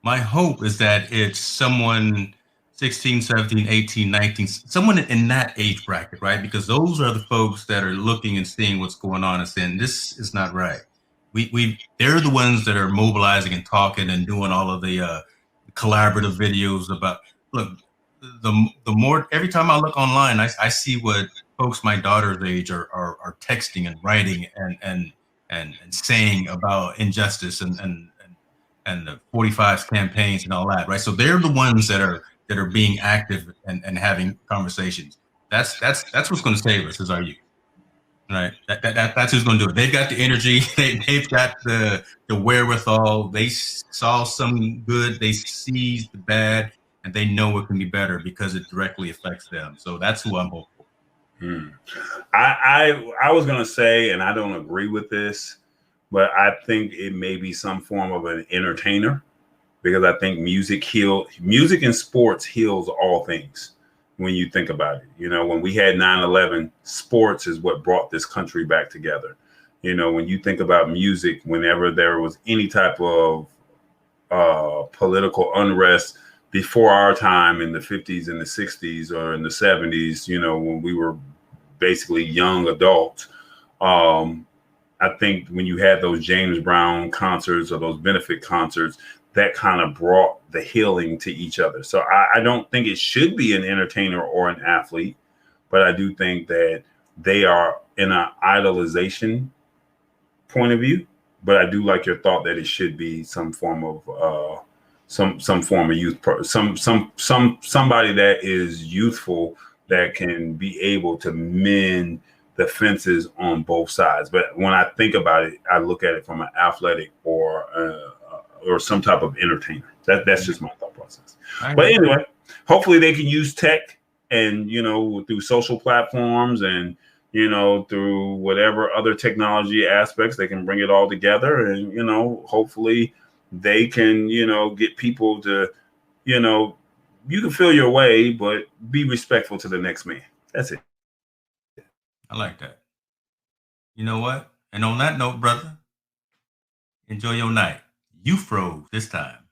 My hope is that it's someone 16, 17, 18, 19, someone in that age bracket, right? Because those are the folks that are looking and seeing what's going on and saying, this is not right. They're the ones that are mobilizing and talking and doing all of the collaborative videos about, look, the more, every time I look online, I see what folks my daughter's age are texting and writing and saying about injustice and the 45s campaigns and all that, right? So they're the ones that are being active and having conversations. That's what's going to save us, is our youth, right? That's who's going to do it. They've got the energy, they've got the wherewithal. They saw some good, they seized the bad, and they know it can be better because it directly affects them. So that's who I'm hoping for. I was going to say, and I don't agree with this, but I think it may be some form of an entertainer, because I think music and sports heals all things. When you think about it, when we had 9/11, sports is what brought this country back together. When you think about music, whenever there was any type of political unrest before our time in the 50s and the 60s or in the 70s, when we were basically young adults, I think when you had those James Brown concerts or those benefit concerts, that kind of brought the healing to each other. So I don't think it should be an entertainer or an athlete, but I do think that they are in an idolization point of view. But I do like your thought that it should be some form of some form of youth, somebody that is youthful, that can be able to mend the fences on both sides. But when I think about it, I look at it from an athletic or some type of entertainer. That's just my thought process. But anyway, hopefully they can use tech and, through social platforms and, through whatever other technology aspects, they can bring it all together. And, hopefully they can, get people to, you can feel your way, but be respectful to the next man. That's it. I like that. You know what? And on that note, brother, enjoy your night. You froze this time.